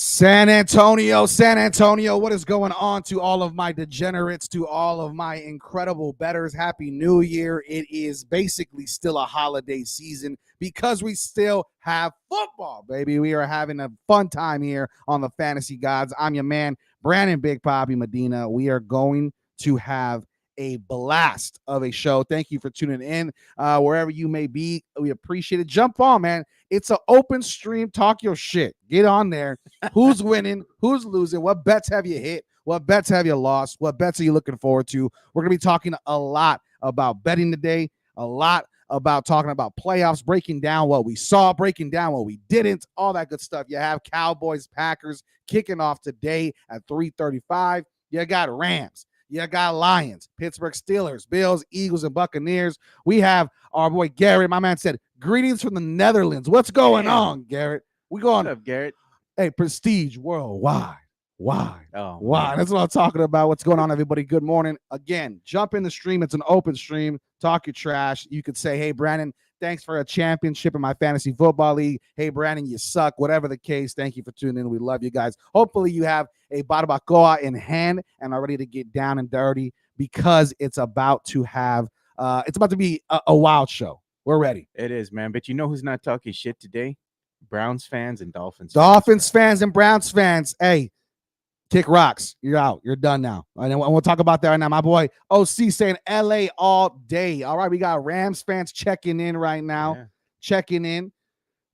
San Antonio, what is going on to all of my degenerates, to all of my incredible bettors? Happy New Year. It is basically still a holiday season because we still have football, baby. We are having a fun time here on the Fantasy Gods. I'm your man, Brandon Big Papi Medina. We are going to have a blast of a show. Thank you for tuning in wherever you may be. We appreciate it. Jump on, man. It's an open stream. Talk your shit. Get on there. Who's winning? Who's losing? What bets have you hit? What bets have you lost? What bets are you looking forward to? We're going to be talking a lot about betting today, a lot about talking about playoffs, breaking down what we saw, breaking down what we didn't, all that good stuff. You have Cowboys, Packers kicking off today at 3:35. You got Rams. You got Lions, Pittsburgh Steelers, Bills, Eagles, and Buccaneers. We have our boy Garrett. My man said, greetings from the Netherlands. What's going on, Garrett? We going. What's up, Garrett? Hey, prestige worldwide. Why? Oh, why? man. That's what I'm talking about. What's going on, everybody? Good morning. Again, jump in the stream. It's an open stream. Talk your trash. You could say, hey, Brandon, thanks for a championship in my fantasy football league. Hey, Brandon, you suck. Whatever the case, thank you for tuning in. We love you guys. Hopefully you have a barbacoa in hand and are ready to get down and dirty because it's about to have it's about to be a wild show. We're ready. It is, man. But you know who's not talking shit today? Browns fans and Dolphins fans and Browns fans. Hey, kick rocks. You're out. You're done now. And we'll talk about that right now. My boy OC saying LA all day. All right, we got Rams fans checking in right now. Yeah. Checking in.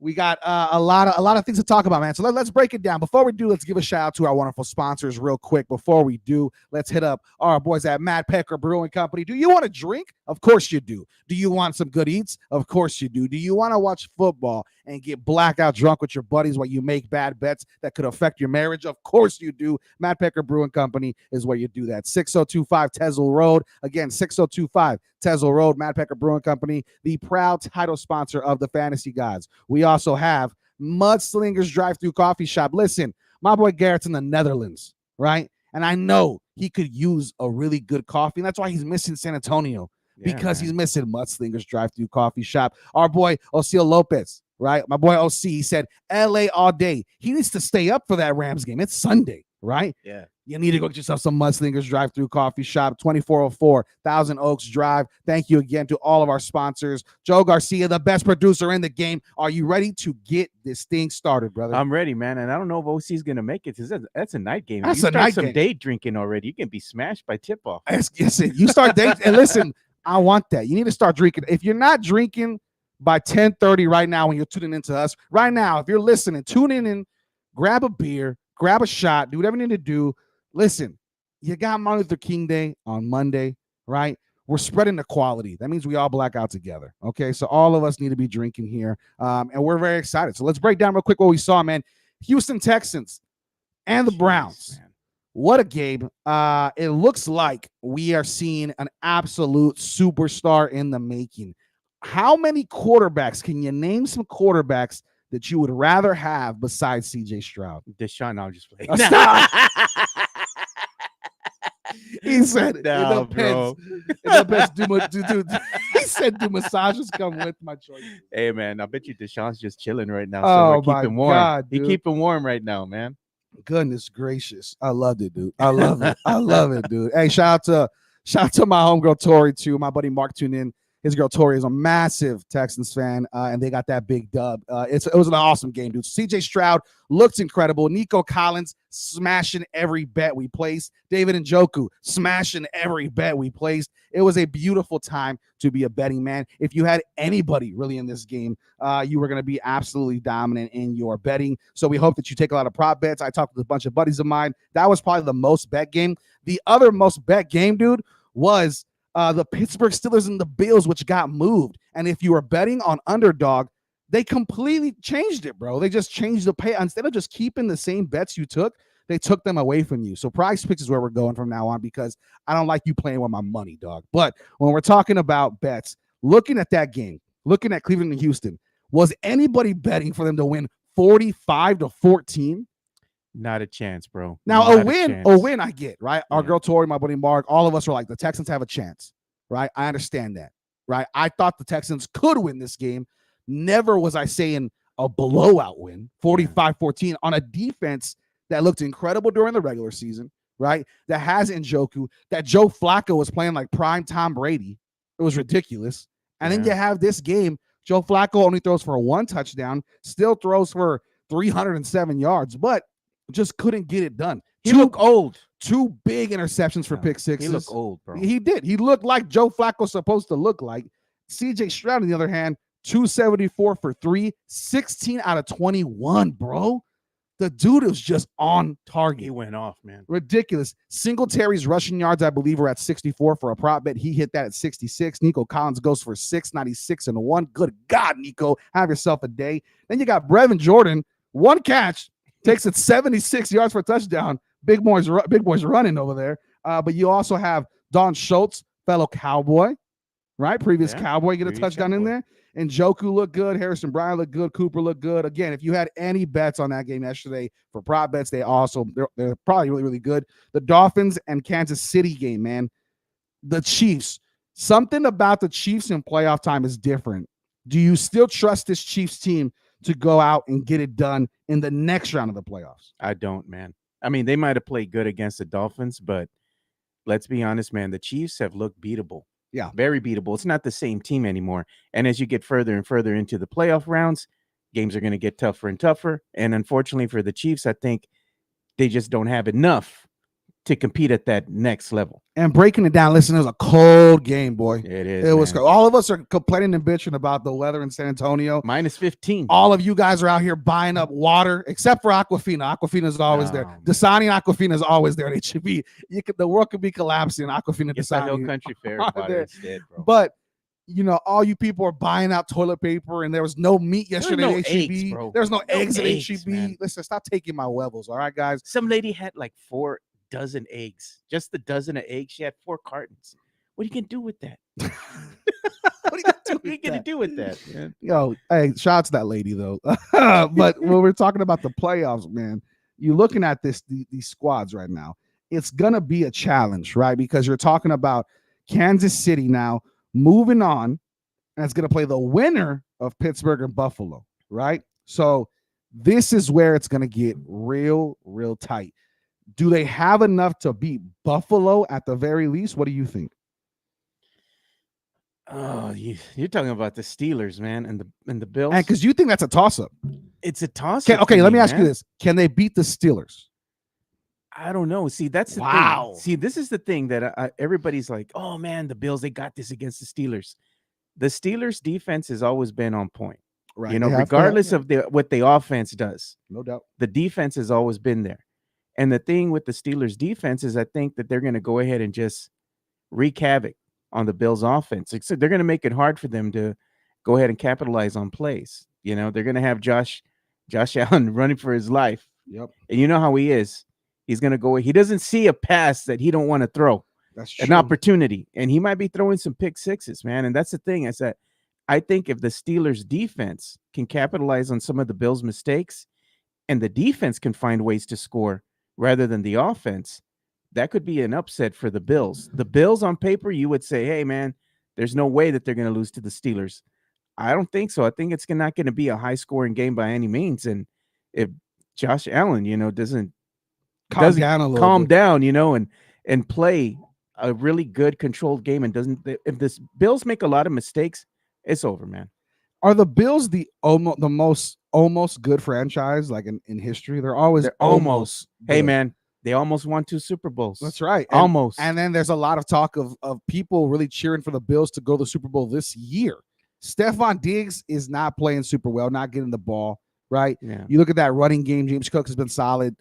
We got a lot of things to talk about, man. So let's break it down. Before we do, let's give a shout out to our wonderful sponsors real quick. Before we do, let's hit up our boys at Matt Pecker Brewing Company. Do you want to drink? Of course you do. Do you want some good eats? Of course you do. Do you want to watch football and get blackout drunk with your buddies while you make bad bets that could affect your marriage? Of course you do. Matt Pecker Brewing Company is where you do that. 6025 Tesla Road. Again, 6025 Tesla Road, Matt Pecker Brewing Company, the proud title sponsor of the Fantasy Gods. We also have Mudslingers Drive-Thru Coffee Shop. Listen, my boy Garrett's in the Netherlands, right? And I know he could use a really good coffee. And that's why he's missing San Antonio, because he's missing Mudslingers Drive-Thru Coffee Shop. Our boy Osil Lopez, right? My boy OC, he said LA all day. He needs to stay up for that Rams game. It's Sunday, right? Yeah. You need to go get yourself some Mudslingers Drive-Thru Coffee Shop, 2404 Thousand Oaks Drive. Thank you again to all of our sponsors. Joe Garcia, the best producer in the game. Are you ready to get this thing started, brother? I'm ready, man. And I don't know if OC's going to make it. That's a night game. That's you a night some game. Day drinking already. You can be smashed by tip-off. Yes, you start day. And listen, I want that. You need to start drinking. If you're not drinking by 10:30 right now when you're tuning into us, right now, if you're listening, tune in, grab a beer, grab a shot, do whatever you need to do. Listen, you got Martin Luther King Day on Monday, right? We're spreading the quality. That means we all black out together. Okay. So all of us need to be drinking here. And we're very excited. So let's break down real quick what we saw, man. Houston Texans and the Browns. Man. What a game. It looks like we are seeing an absolute superstar in the making. How many quarterbacks, can you name some quarterbacks that you would rather have besides CJ Stroud? Deshaun, I'll just play. He said, No, it bro. depends. He said, do massages come with my choices? Hey, man, I bet you Deshaun's just chilling right now. Oh, So we're my keeping warm. God, He dude. keeping warm right now, man. Goodness gracious. I loved it, dude. I love it. I love it, dude. Hey, shout out to my homegirl Tori, too. My buddy Mark tuned in. His girl Tori is a massive Texans fan, and they got that big dub. It was an awesome game, dude. CJ Stroud looks incredible. Nico Collins smashing every bet we placed. David Njoku smashing every bet we placed. It was a beautiful time to be a betting man. If you had anybody really in this game, you were going to be absolutely dominant in your betting. So we hope that you take a lot of prop bets. I talked with a bunch of buddies of mine. That was probably the most bet game. The other most bet game, dude, was the Pittsburgh Steelers and the Bills, which got moved. And if you were betting on underdog, they completely changed it, bro. They just changed the pay. Instead of just keeping the same bets you took, they took them away from you. So Prize Picks is where we're going from now on, because I don't like you playing with my money, dog. But when we're talking about bets, looking at that game, looking at Cleveland and Houston, was anybody betting for them to win 45-14? Not a chance, bro. Now, Not a win, I get, right? Our Yeah. girl Tori, my buddy Mark, all of us were like, the Texans have a chance, right? I understand that, right? I thought the Texans could win this game. Never was I saying a blowout win, 45-14, on a defense that looked incredible during the regular season, right? That has Njoku, that Joe Flacco was playing like prime Tom Brady. It was ridiculous. And then you have this game, Joe Flacco only throws for 1 touchdown, still throws for 307 yards, but just couldn't get it done. He looked old. 2 big interceptions for pick sixes. He looked old, bro. He did. He looked like Joe Flacco's supposed to look like. CJ Stroud, on the other hand, 274 for 3, 16 out of 21, bro. The dude was just on target. He went off, man. Ridiculous. Singletary's rushing yards, I believe, were at 64 for a prop bet. He hit that at 66. Nico Collins goes for 696 and 1. Good God, Nico, have yourself a day. Then you got Brevin Jordan, 1 catch, takes it 76 yards for a touchdown. Big boys running over there. But you also have Don Schultz, fellow Cowboy, right? Previous Cowboy, get a touchdown in there. And Njoku looked good. Harrison Bryant looked good. Cooper looked good. Again, if you had any bets on that game yesterday for prop bets, they're probably really, really good. The Dolphins and Kansas City game, man. The Chiefs. Something about the Chiefs in playoff time is different. Do you still trust this Chiefs team to go out and get it done in the next round of the playoffs? I don't, man. I mean, they might have played good against the Dolphins, but let's be honest, man. The Chiefs have looked beatable. Yeah. Very beatable. It's not the same team anymore. And as you get further and further into the playoff rounds, games are going to get tougher and tougher. And unfortunately for the Chiefs, I think they just don't have enough to compete at that next level. And breaking it down, listen, it was a cold game, boy. It is. It was cold. All of us are complaining and bitching about the weather in San Antonio. Minus 15. All of you guys are out here buying up water, except for Aquafina. Aquafina's always there. Dasani and Aquafina is always there. They should be. The world could be collapsing. Aquafina, Get Dasani, that Hill Country Fair water instead, bro. But all you people are buying out toilet paper, and there was no meat yesterday no at HEB. eggs, bro. There's no eggs at eggs, HEB. man. Listen, stop taking my levels, all right, guys? Some lady had like 4 dozen eggs. Just the dozen of eggs. She had 4 cartons. What are you gonna do with that? What are you gonna do with that, man? Yo, hey, shout out to that lady though. But when we're talking about the playoffs, man, you're looking at these squads right now. It's gonna be a challenge, right? Because you're talking about Kansas City now moving on, and it's gonna play the winner of Pittsburgh and Buffalo, right? So this is where it's gonna get real, real tight. Do they have enough to beat Buffalo at the very least? What do you think? Oh, you're talking about the Steelers, man, and the Bills. And because you think that's a toss-up. It's a toss-up. Okay, let me ask you this. Can they beat the Steelers? I don't know. See, that's the Wow. thing. See, this is the thing that everybody's like, oh, man, the Bills, they got this against the Steelers. The Steelers' defense has always been on point. Right. Regardless of what the offense does. No doubt. The defense has always been there. And the thing with the Steelers defense is I think that they're going to go ahead and just wreak havoc on the Bills offense. Except they're going to make it hard for them to go ahead and capitalize on plays. You know, they're going to have Josh Allen running for his life. Yep. And you know how he is. He's going to go, he doesn't see a pass that he don't want to throw. That's true. An opportunity. And he might be throwing some pick sixes, man. And that's the thing is that I think if the Steelers defense can capitalize on some of the Bills' mistakes and the defense can find ways to score rather than the offense, that could be an upset for the Bills. The Bills on paper, you would say, hey, man, there's no way that they're going to lose to the Steelers. I don't think so. I think it's not going to be a high-scoring game by any means. And if Josh Allen, doesn't calm down, and play a really good controlled game and if this Bills make a lot of mistakes, it's over, man. Are the Bills the most good franchise like in history? They're almost hey, man, they almost won 2 Super Bowls. That's right. Almost. And then there's a lot of talk of people really cheering for the Bills to go to the Super Bowl this year. Stephon Diggs is not playing super well, not getting the ball, right? Yeah. You look at that running game, James Cook has been solid.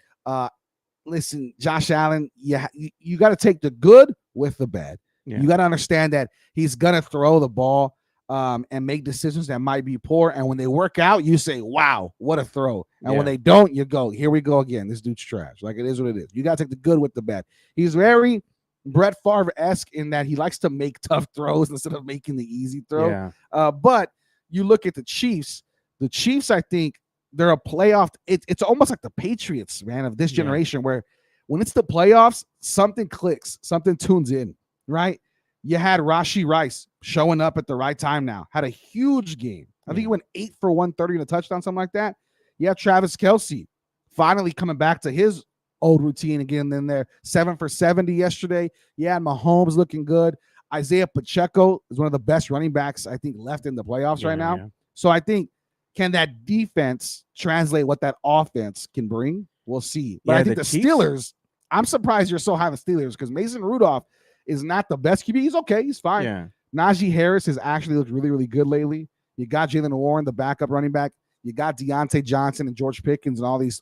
Listen, Josh Allen, you got to take the good with the bad. Yeah. You got to understand that he's going to throw the ball and make decisions that might be poor. And when they work out, you say, wow, what a throw. And when they don't, you go, here we go again. This dude's trash. Like, it is what it is. You got to take the good with the bad. He's very Brett Favre-esque in that he likes to make tough throws instead of making the easy throw. Yeah. But you look at the Chiefs. The Chiefs, I think, they're a playoff. It's almost like the Patriots, man, of this generation, where when it's the playoffs, something clicks, something tunes in, right? You had Rashee Rice showing up at the right time now, had a huge game. I think he went 8 for 130 and a touchdown, something like that. You have Travis Kelce finally coming back to his old routine again. Then they're 7 for 70 yesterday. You had Mahomes looking good. Isaiah Pacheco is one of the best running backs, I think, left in the playoffs right now. Yeah. So I think, can that defense translate what that offense can bring? We'll see. But I think the Steelers, I'm surprised you're so high on the Steelers because Mason Rudolph is not the best QB. He's okay. He's fine. Yeah. Najee Harris has actually looked really, really good lately. You got Jalen Warren, the backup running back. You got Deontay Johnson and George Pickens and all these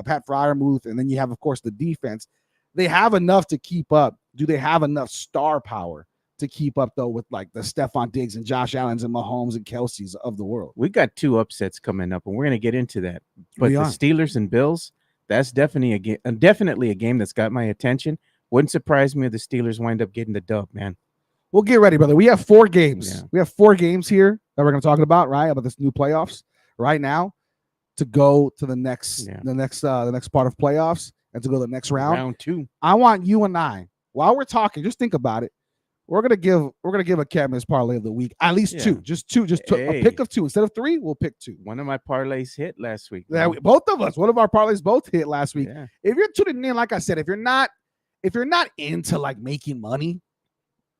Pat Freiermuth. And then you have, of course, the defense. They have enough to keep up. Do they have enough star power to keep up, though, with like the Stephon Diggs and Josh Allens and Mahomes and Kelce's of the world? We got 2 upsets coming up, and we're going to get into that. But the Steelers and Bills, that's definitely a game that's got my attention. Wouldn't surprise me if the Steelers wind up getting the dub, man. We'll get ready, brother. We have 4 games. Yeah. We have 4 games here that we're going to talk about, right? About this new playoffs right now to go to the next part of playoffs and to go to the next round. Round 2. I want you and I, while we're talking, just think about it. We're gonna give a Kevin his parlay of the week. At least 2. Just 2. A pick of 2. Instead of 3, we'll pick 2. One of my parlays hit last week. Yeah, both of us. One of our parlays both hit last week. Yeah. If you're tuning in, like I said, if you're not into like making money,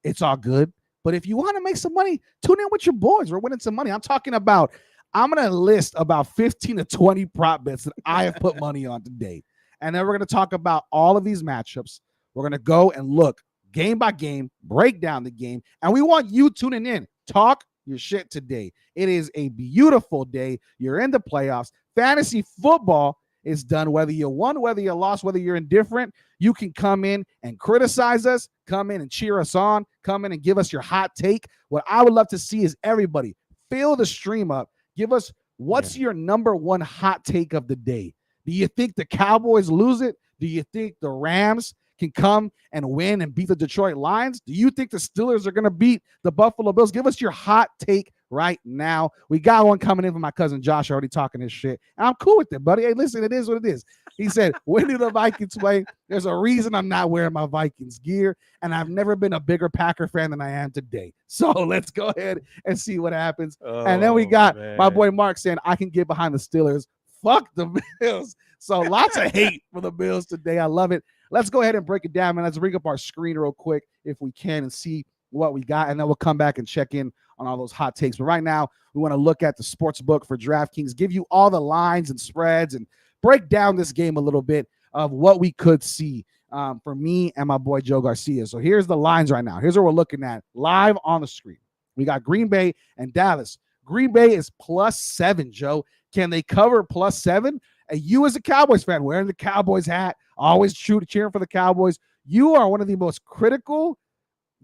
it's all good. But if you want to make some money, tune in with your boys. We're winning some money. I'm going to list about 15 to 20 prop bets that I have put money on today. And then we're going to talk about all of these matchups. We're going to go and look game by game, break down the game. And we want you tuning in. Talk your shit today. It is a beautiful day. You're in the playoffs. Fantasy football is done. Whether you won, whether you lost, whether you're indifferent, you can come in and criticize us, come in and cheer us on, come in and give us your hot take. What I would love to see is everybody fill the stream up. Give us what's your number one hot take of the day. Do you think the Cowboys lose it? Do you think the Rams can come and win and beat the Detroit Lions? Do you think the Steelers are going to beat the Buffalo Bills? Give us your hot take right now. We got one coming in from my cousin Josh, already talking his shit. And I'm cool with it, buddy. Hey, listen, it is what it is. He said, when do the Vikings play? There's a reason I'm not wearing my Vikings gear, and I've never been a bigger Packer fan than I am today. So let's go ahead and see what happens. And then we got my boy Mark saying, I can get behind the Steelers. Fuck the Bills. So lots of hate for the Bills today. I love it. Let's go ahead and break it down, man. Let's bring up our screen real quick if we can and see what we got, and then we'll come back and check in on all those hot takes. But right now, we want to look at the sports book for DraftKings, give you all the lines and spreads, and break down this game a little bit of what we could see for me and my boy Joe Garcia. So here's the lines right now. Here's what we're looking at live on the screen. We got Green Bay and Dallas. Green Bay is +7, Joe. Can they cover +7? And you as a Cowboys fan, wearing the Cowboys hat, always cheering for the Cowboys, you are one of the most critical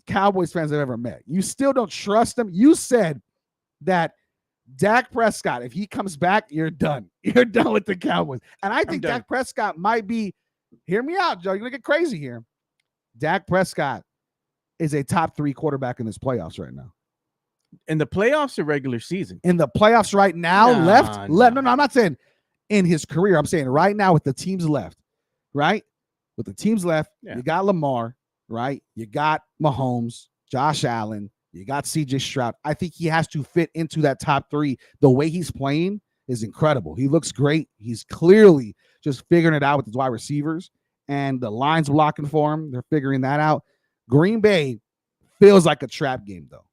Cowboys fans I've ever met. You still don't trust them. You said that Dak Prescott, if he comes back, you're done. You're done with the Cowboys. And I think Dak Prescott might be, hear me out, Joe, you're going to get crazy here. Dak Prescott is a top 3 quarterback in this playoffs right now. In the playoffs or regular season? In the playoffs right now, left. No, I'm not saying in his career. I'm saying right now with the teams left, right? With the teams left, you got Lamar, right? You got Mahomes, Josh Allen, you got CJ Stroud. I think he has to fit into that top 3. The way he's playing is incredible. He looks great. He's clearly just figuring it out with his wide receivers, and the line's blocking for him. They're figuring that out. Green Bay feels like a trap game, though.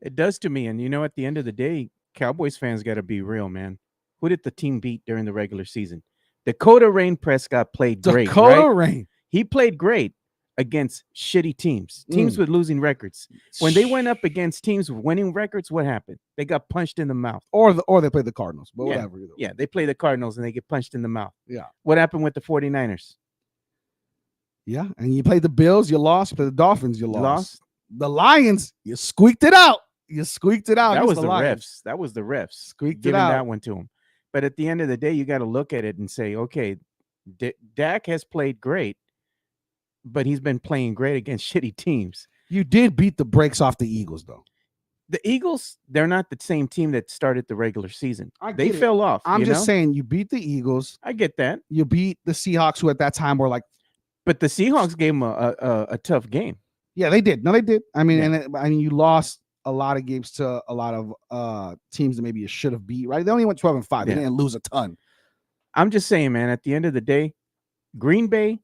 It does to me. And, at the end of the day, Cowboys fans got to be real, man. Who did the team beat during the regular season? Dakota Rain Prescott played great. Dakota Rain. He played great against shitty teams with losing records. When they went up against teams with winning records, what happened? They got punched in the mouth. Or they played the Cardinals, but whatever. Yeah, they play the Cardinals and they get punched in the mouth. Yeah. What happened with the 49ers? Yeah, and you played the Bills, you lost. You played the Dolphins, you lost. The Lions, you squeaked it out. That was the refs. That was the refs squeaked giving it out. That one to him. But at the end of the day, you got to look at it and say, okay, Dak has played great, but he's been playing great against shitty teams. You did beat the brakes off the Eagles, though. The Eagles, they're not the same team that started the regular season. They it. fell off. I'm just saying, you beat the Eagles. I get that. You beat the Seahawks, who at that time were like. But the Seahawks gave them a tough game. Yeah, they did. No, they did. I mean, you lost a lot of games to a lot of teams that maybe you should have beat, right? They only went 12-5. They didn't lose a ton. I'm just saying, man, at the end of the day, Green Bay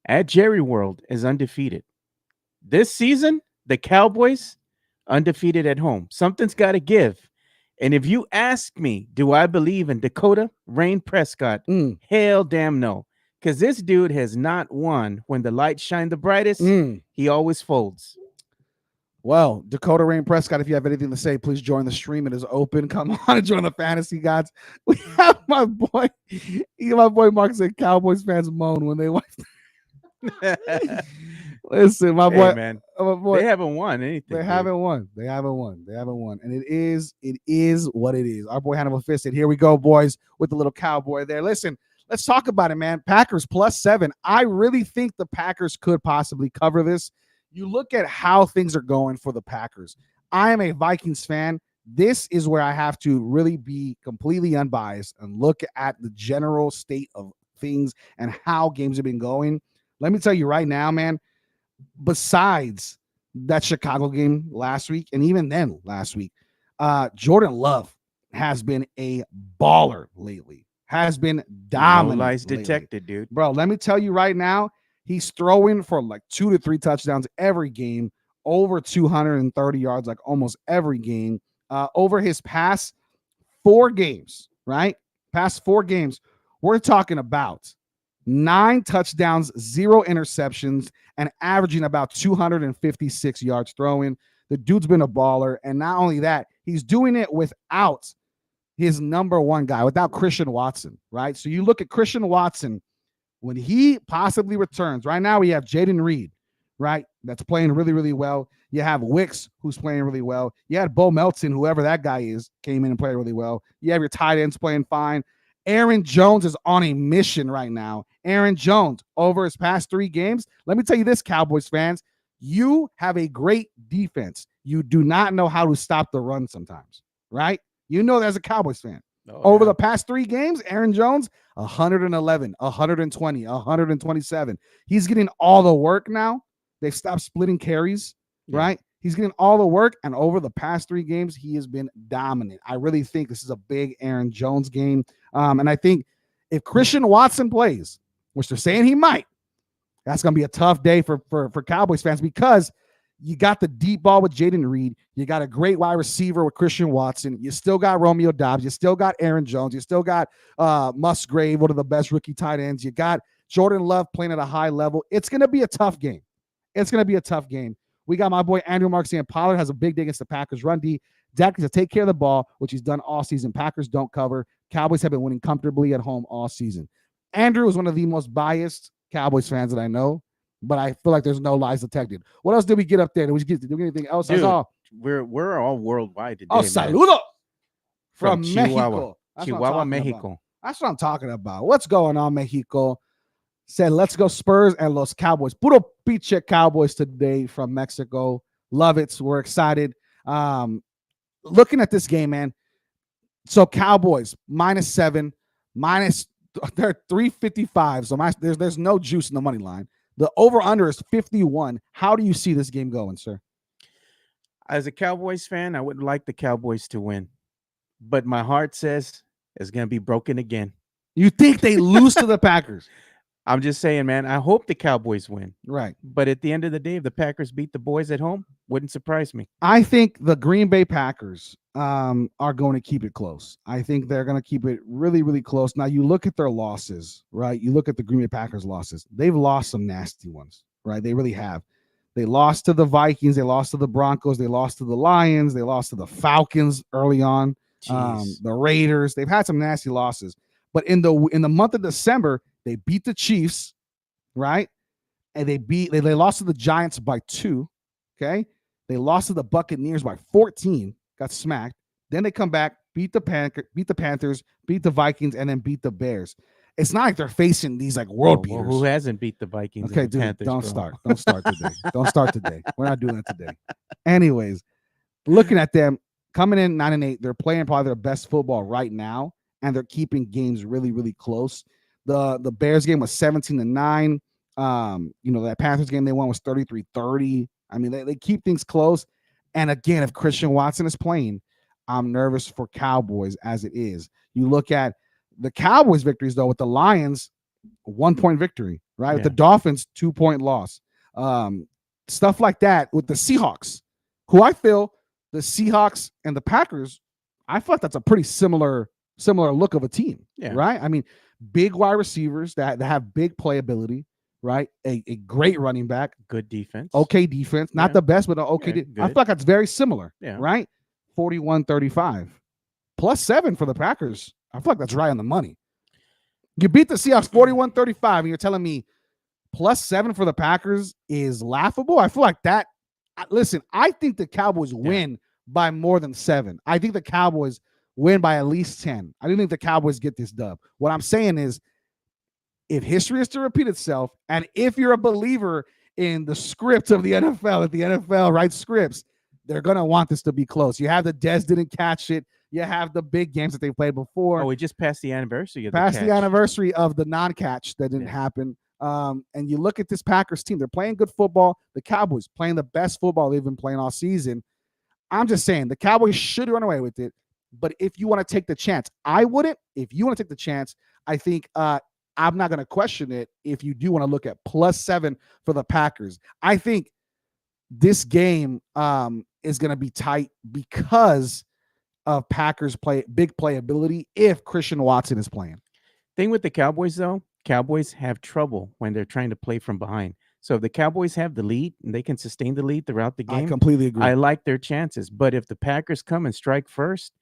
at Jerry World is undefeated. This season, the Cowboys undefeated at home. Something's got to give. And if you ask me, do I believe in Dakota Rain Prescott? Hell damn no. Because this dude has not won when the lights shine the brightest. He always folds. Well, Dakota Rain Prescott, if you have anything to say, please join the stream. It is open. Come on and join the fantasy gods. We have my boy Mark said Cowboys fans moan when they watch. Listen, my boy, man, they haven't won anything. They haven't won. And it is what it is. Our boy Hannibal Fist said, here we go, boys, with the little cowboy there. Listen, let's talk about it, man. Packers +7. I really think the Packers could possibly cover this. You look at how things are going for the Packers. I am a Vikings fan. This is where I have to really be completely unbiased and look at the general state of things and how games have been going. Let me tell you right now, man, besides that Chicago game last week, and even then last week, Jordan Love has been a baller lately. Has been dominant. No lies detected, dude. Bro, let me tell you right now, he's throwing for like 2 to 3 touchdowns every game, over 230 yards like almost every game. Over his past 4 games, right? Past 4 games, we're talking about 9 touchdowns, 0 interceptions, and averaging about 256 yards throwing. The dude's been a baller. And not only that, he's doing it without his number 1 guy, without Christian Watson, right? So you look at Christian Watson, when he possibly returns, right now we have Jaden Reed, right? That's playing really, really well. You have Wicks, who's playing really well. You had Bo Melton, whoever that guy is, came in and played really well. You have your tight ends playing fine. Aaron Jones is on a mission right now. Aaron Jones, over his past 3 games, let me tell you this, Cowboys fans, you have a great defense. You do not know how to stop the run sometimes, right? You know that as a Cowboys fan. Over the past 3 games, Aaron Jones, 111, 120, 127. He's getting all the work now. They've stopped splitting carries, right? He's getting all the work, and over the past 3 games, he has been dominant. I really think this is a big Aaron Jones game. And I think if Christian Watson plays, which they're saying he might, that's going to be a tough day for Cowboys fans, because you got the deep ball with Jaden Reed. You got a great wide receiver with Christian Watson. You still got Romeo Doubs. You still got Aaron Jones. You still got Musgrave, one of the best rookie tight ends. You got Jordan Love playing at a high level. It's going to be a tough game. We got my boy Andrew Mark saying Pollard has a big day against the Packers run D. Dak needs to take care of the ball, which he's done all season. Packers don't cover. Cowboys have been winning comfortably at home all season. Andrew is one of the most biased Cowboys fans that I know, but I feel like there's no lies detected. What else did we get up there? Did we get anything else? Dude, I saw. we're all worldwide today, Oh, man. saludo From from Chihuahua. Mexico. That's what I'm Chihuahua, talking about. Mexico. That's what I'm talking about. What's going on, Mexico? Said, let's go Spurs and Los Cowboys. Puro pinche Cowboys today from Mexico. Love it. So we're excited. Looking at this game, man. So Cowboys -7, they're 355. So there's no juice in the money line. The over-under is 51. How do you see this game going, sir? As a Cowboys fan, I would like the Cowboys to win, but my heart says it's going to be broken again. You think they lose to the Packers? I'm just saying, man, I hope the Cowboys win. Right. But at the end of the day, if the Packers beat the boys at home, wouldn't surprise me. I think the Green Bay Packers are going to keep it close. I think they're going to keep it really, really close. Now, you look at their losses, right? You look at the Green Bay Packers losses. They've lost some nasty ones, right? They really have. They lost to the Vikings. They lost to the Broncos. They lost to the Lions. They lost to the Falcons early on. The Raiders. They've had some nasty losses. But in the month of December, they beat the Chiefs, right? And they lost to the Giants by 2. Okay. They lost to the Buccaneers by 14, got smacked. Then they come back, beat the Panthers, beat the Vikings, and then beat the Bears. It's not like they're facing these like world beaters. Who hasn't beat the Vikings? Okay, and the dude, Panthers, don't bro? start. Don't start today. Don't start today. We're not doing that today. Anyways, looking at them coming in 9-8, they're playing probably their best football right now, and they're keeping games really, really close. The Bears game was 17-9. That Panthers game they won was 33-30. I mean, they keep things close. And again, if Christian Watson is playing, I'm nervous for Cowboys as it is. You look at the Cowboys victories, though, with the Lions, 1-point victory, right? Yeah. With the Dolphins, 2-point loss. Stuff like that with the Seahawks, who I feel the Seahawks and the Packers, I feel like that's a pretty similar look of a team, right? I mean, big wide receivers that have big playability, right? A great running back, good defense, okay defense, not the best, but okay. I feel like that's very similar, right? 41-35, +7 for the Packers. I feel like that's right on the money. You beat the Seahawks 41-35, and you're telling me +7 for the Packers is laughable? I feel like that. Listen, I think the Cowboys win by more than 7. I think the Cowboys win by at least 10. I don't think the Cowboys get this dub. What I'm saying is, if history is to repeat itself, and if you're a believer in the script of the NFL, if the NFL writes scripts, they're going to want this to be close. You have the Dez didn't catch it. You have the big games that they played before. Oh, we just passed the anniversary of the anniversary of the non-catch that didn't happen. And you look at this Packers team. They're playing good football. The Cowboys playing the best football they've been playing all season. I'm just saying the Cowboys should run away with it. But if you want to take the chance, I wouldn't. If you want to take the chance, I think I'm not going to question it if you do want to look at +7 for the Packers. I think this game is going to be tight because of Packers big playability if Christian Watson is playing. Thing with the Cowboys, though, Cowboys have trouble when they're trying to play from behind. So if the Cowboys have the lead and they can sustain the lead throughout the game, I completely agree. I like their chances. But if the Packers come and strike first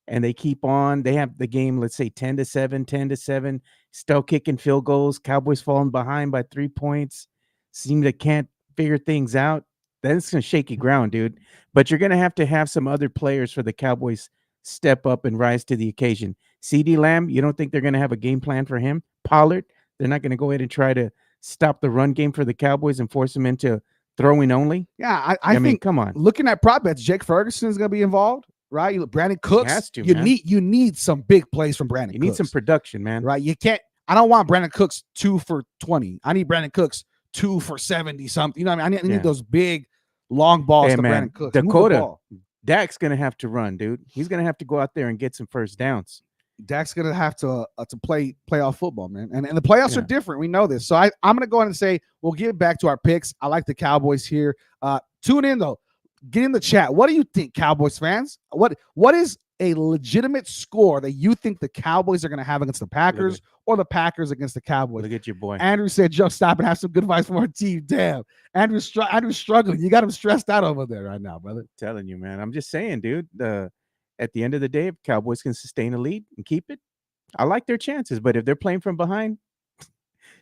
and they keep on, they have the game, let's say 10-7, still kicking field goals, Cowboys falling behind by 3 points, seem to can't figure things out, then it's going to shaky ground, dude. But you're going to have some other players for the Cowboys step up and rise to the occasion. CeeDee Lamb, you don't think they're going to have a game plan for him? Pollard, they're not going to go ahead and try to stop the run game for the Cowboys and force them into throwing only? Yeah, I think, mean, come on. Looking at prop bets, Jake Ferguson is going to be involved, right? Brandon Cooks. Has to, you need some big plays from Brandon Cooks. You need some production, man. Right? You can't. I don't want Brandon Cooks 2 for 20. I need Brandon Cooks 2 for 70 something. You know what I mean? I need those big long balls to Brandon Cooks. Dakota, Dak's going to have to run, dude. He's going to have to go out there and get some first downs. Dak's going to have to play playoff football, man. And the playoffs are different. We know this. So I'm going to go ahead and say we'll get back to our picks. I like the Cowboys here. Tune in, though. Get in the chat. What do you think, Cowboys fans? What is a legitimate score that you think the Cowboys are going to have against the Packers or the Packers against the Cowboys? Look at your boy. Andrew said, Joe, stop and have some good advice from our team. Damn. Andrew's struggling. You got him stressed out over there right now, brother. I'm telling you, man. I'm just saying, dude. At the end of the day, if Cowboys can sustain a lead and keep it, I like their chances, but if they're playing from behind,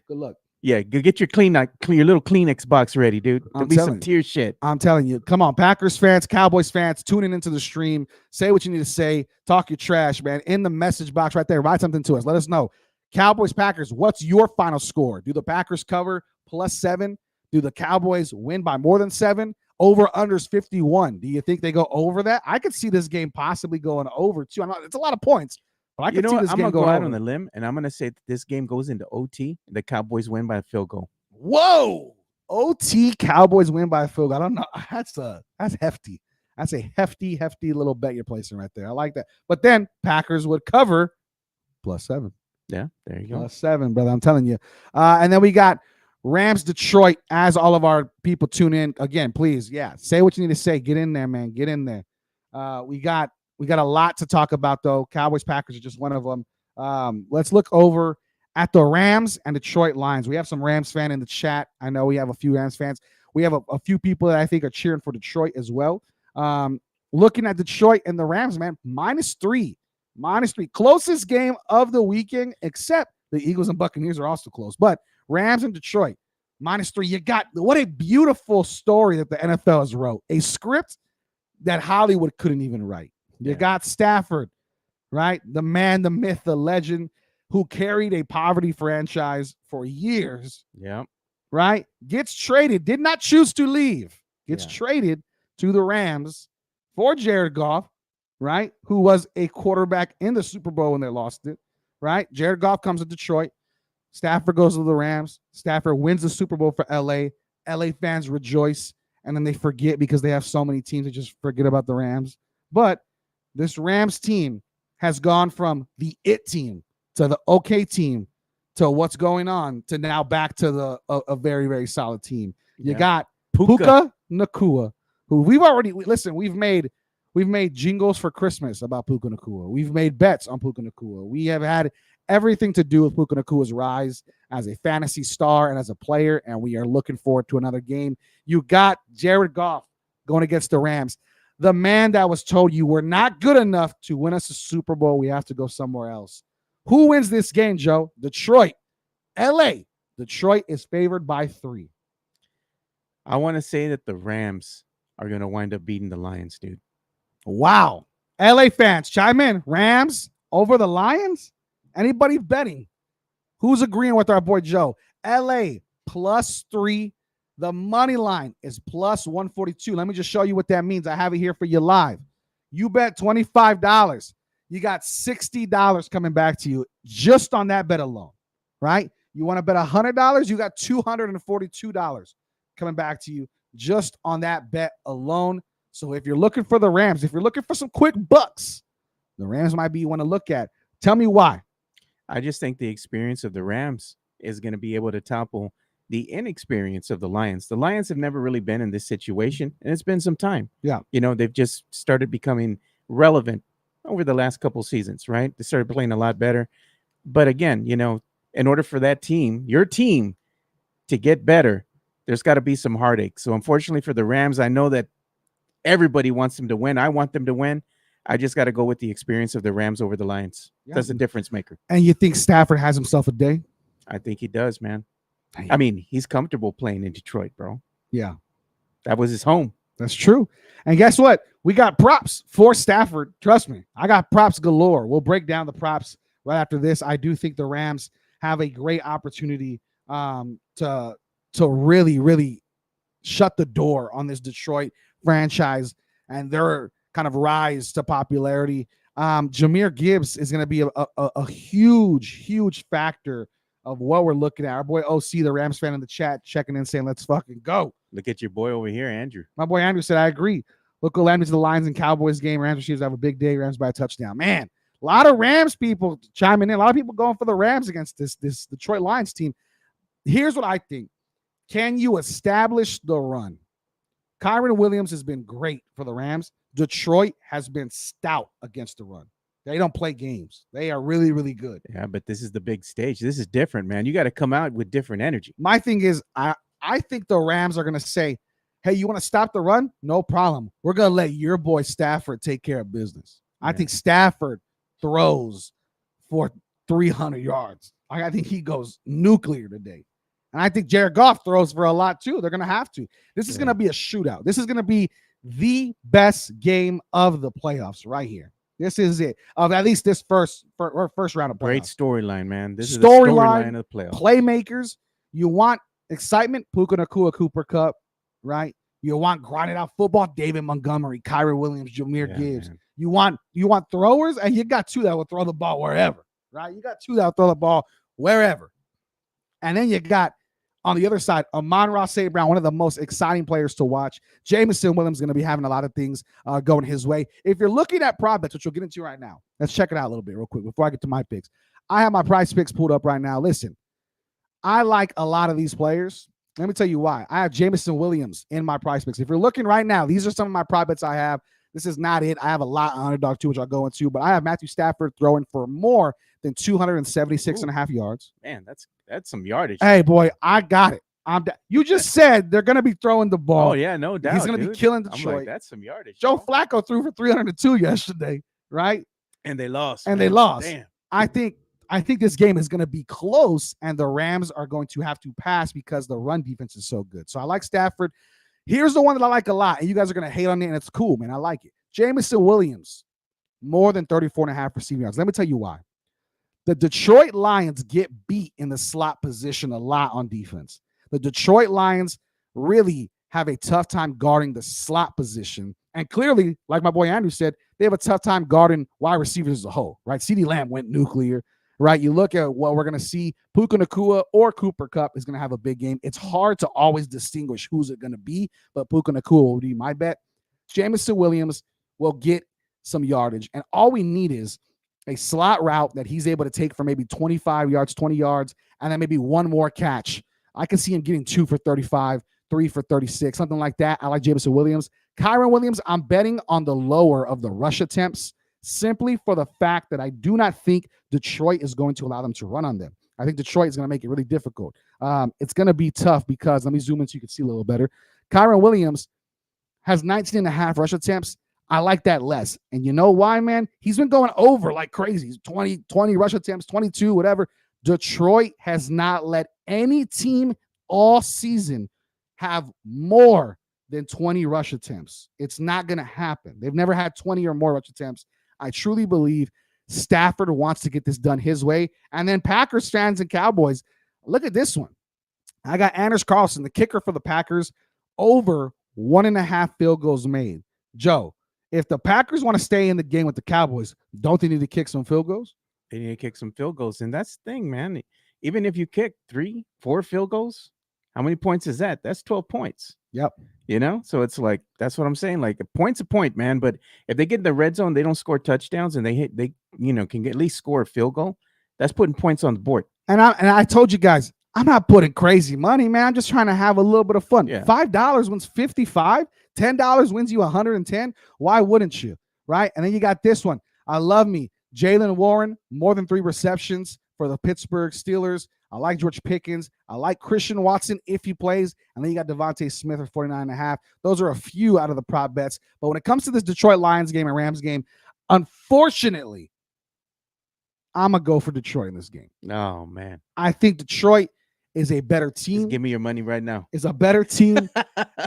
Good luck. yeah, go get your your little Kleenex box ready, dude. There'll be some tear shit. I'm telling you. Come on, Packers fans, Cowboys fans, tuning into the stream. Say what you need to say. Talk your trash, man. In the message box right there, write something to us. Let us know. Cowboys, Packers, what's your final score? Do the Packers cover +7? Do the Cowboys win by more than 7? Over-unders 51. Do you think they go over that? I could see this game possibly going over, too. It's a lot of points, but I could see this I'm game going to go out over. on the limb, and I'm going to say that this game goes into OT. The Cowboys win by a field goal. Whoa! OT, Cowboys win by a field goal. I don't know. That's hefty. That's a hefty little bet you're placing right there. I like that. But then Packers would cover +7. Yeah, there you go. +7, brother. I'm telling you. And then we got Rams, Detroit. As all of our people tune in again, please, say what you need to say. Get in there, man. Get in there. We got a lot to talk about though. Cowboys, Packers are just one of them. Let's look over at the Rams and Detroit Lions. We have some Rams fan in the chat. I know we have a few Rams fans. We have a few people that I think are cheering for Detroit as well. Looking at Detroit and the Rams, man, -3. -3. Closest game of the weekend, except the Eagles and Buccaneers are also close. But Rams and Detroit, -3. You got what a beautiful story that the NFL has wrote. A script that Hollywood couldn't even write. You got Stafford, right? The man, the myth, the legend, who carried a poverty franchise for years. Yeah. Right? Gets traded, did not choose to leave. Gets traded to the Rams for Jared Goff, right? Who was a quarterback in the Super Bowl when they lost it, right? Jared Goff comes to Detroit. Stafford goes to the Rams. Stafford wins the Super Bowl for LA. LA fans rejoice, and then they forget because they have so many teams, they just forget about the Rams. But this Rams team has gone from the it team to the okay team to what's going on to now back to a very, very solid team. You got Puka Nacua, who we've made jingles for Christmas about Puka Nacua. We've made bets on Puka Nacua. We have had everything to do with Puka Nacua's rise as a fantasy star and as a player, and we are looking forward to another game. You got Jared Goff going against the Rams. The man that was told you were not good enough to win us a Super Bowl, we have to go somewhere else. Who wins this game, Joe? Detroit. LA. Detroit is favored by 3. I want to say that the Rams are going to wind up beating the Lions, dude. Wow. LA fans, chime in. Rams over the Lions? Anybody betting? Who's agreeing with our boy Joe? LA +3. The money line is +142. Let me just show you what that means. I have it here for you live. You bet $25. You got $60 coming back to you just on that bet alone, right? You want to bet $100? You got $242 coming back to you just on that bet alone. So if you're looking for the Rams, if you're looking for some quick bucks, the Rams might be you want to look at. Tell me why. I just think the experience of the Rams is going to be able to topple the inexperience of the Lions. The Lions have never really been in this situation, and it's been some time. Yeah. They've just started becoming relevant over the last couple seasons, right? They started playing a lot better. But again, in order for that team, your team, to get better, there's got to be some heartache. So unfortunately for the Rams, I know that everybody wants them to win. I want them to win. I just got to go with the experience of the Rams over the Lions. Yeah. That's a difference maker. And you think Stafford has himself a day? I think he does, man. I mean, he's comfortable playing in Detroit, bro. Yeah. That was his home. That's true. And guess what? We got props for Stafford. Trust me. I got props galore. We'll break down the props right after this. I do think the Rams have a great opportunity to really, really shut the door on this Detroit franchise and their kind of rise to popularity. Jahmyr Gibbs is going to be a huge factor of what we're looking at. Our boy OC, the Rams fan in the chat, checking in saying, let's fucking go. Look at your boy over here, Andrew. My boy Andrew said, I agree. Look what landed to the Lions and Cowboys game. Rams receivers have a big day. Rams by a touchdown. Man, a lot of Rams people chiming in. A lot of people going for the Rams against this Detroit Lions team. Here's what I think. Can you establish the run? Kyron Williams has been great for the Rams. Detroit has been stout against the run. They don't play games. They are really, really good. Yeah, but this is the big stage. This is different, man. You got to come out with different energy. My thing is, I think the Rams are going to say, hey, you want to stop the run? No problem. We're going to let your boy Stafford take care of business. I think Stafford throws for 300 yards. I think he goes nuclear today. And I think Jared Goff throws for a lot too. They're going to have to. This is going to be a shootout. This is going to be the best game of the playoffs right here. This is it. Of at least this first round of playoffs. Great storyline, man. This is the storyline of the playoffs. Playmakers. You want excitement? Puka Nacua, Cooper Kupp, right? You want grinded out football? David Montgomery, Kyron Williams, Jahmyr Gibbs. Man. You want throwers, and you got two that will throw the ball wherever, right? You got two that will throw the ball wherever. And then you got on the other side, Amon-Ra St. Brown, one of the most exciting players to watch. Jameson Williams is going to be having a lot of things going his way. If you're looking at prop bets, which we'll get into right now, let's check it out a little bit real quick before I get to my picks. I have my price picks pulled up right now. Listen, I like a lot of these players. Let me tell you why. I have Jameson Williams in my price picks. If you're looking right now, these are some of my prop bets I have. This is not it. I have a lot on Underdog too, which I'll go into, but I have Matthew Stafford throwing for more than 276.5 yards. Man, that's some yardage. Hey, boy, I got it. You just said they're going to be throwing the ball. Oh, yeah, no doubt. He's going to be killing Detroit. I'm like, that's some yardage. Joe Flacco threw for 302 yesterday, right? And they lost. They lost. Damn. I think this game is going to be close, and the Rams are going to have to pass because the run defense is so good. So I like Stafford. Here's the one that I like a lot, and you guys are going to hate on it, and it's cool, man. I like it. Jameson Williams, more than 34.5 receiving yards. Let me tell you why. The Detroit Lions get beat in the slot position a lot on defense. The Detroit Lions really have a tough time guarding the slot position. And clearly, like my boy Andrew said, they have a tough time guarding wide receivers as a whole, right? CeeDee Lamb went nuclear, right? You look at what we're going to see, Puka Nacua or Cooper Kupp is going to have a big game. It's hard to always distinguish who's it going to be, but Puka Nacua will be my bet. Jameson Williams will get some yardage, and all we need is a slot route that he's able to take for maybe 25 yards, 20 yards, and then maybe one more catch. I can see him getting 2 for 35, 3 for 36, something like that. I like Jameson Williams. Kyron Williams, I'm betting on the lower of the rush attempts simply for the fact that I do not think Detroit is going to allow them to run on them. I think Detroit is going to make it really difficult. It's going to be tough because, let me zoom in so you can see a little better. Kyron Williams has 19.5 rush attempts. I like that less. And you know why, man? He's been going over like crazy. 20 rush attempts, 22, whatever. Detroit has not let any team all season have more than 20 rush attempts. It's not going to happen. They've never had 20 or more rush attempts. I truly believe Stafford wants to get this done his way. And then Packers fans and Cowboys, look at this one. I got Anders Carlson, the kicker for the Packers, over 1.5 field goals made. Joe, if the Packers want to stay in the game with the Cowboys, don't they need to kick some field goals? They need to kick some field goals. And that's the thing, man. Even if you kick 3, 4 field goals, how many points is that? That's 12 points. Yep. You know, so it's like, that's what I'm saying. Like, a point's a point, man. But if they get in the red zone, they don't score touchdowns, and they can at least score a field goal. That's putting points on the board. And I told you guys, I'm not putting crazy money, man. I'm just trying to have a little bit of fun. Yeah. $5 wins 55. $10 wins you 110. Why wouldn't you? Right? And then you got this one. I love me. Jaylen Warren, more than 3 receptions for the Pittsburgh Steelers. I like George Pickens. I like Christian Watson if he plays. And then you got Devontae Smith at 49.5. Those are a few out of the prop bets. But when it comes to this Detroit Lions game and Rams game, unfortunately, I'm going to go for Detroit in this game. Oh, man. I think Detroit is a better team. Just give me your money right now. Is a better team.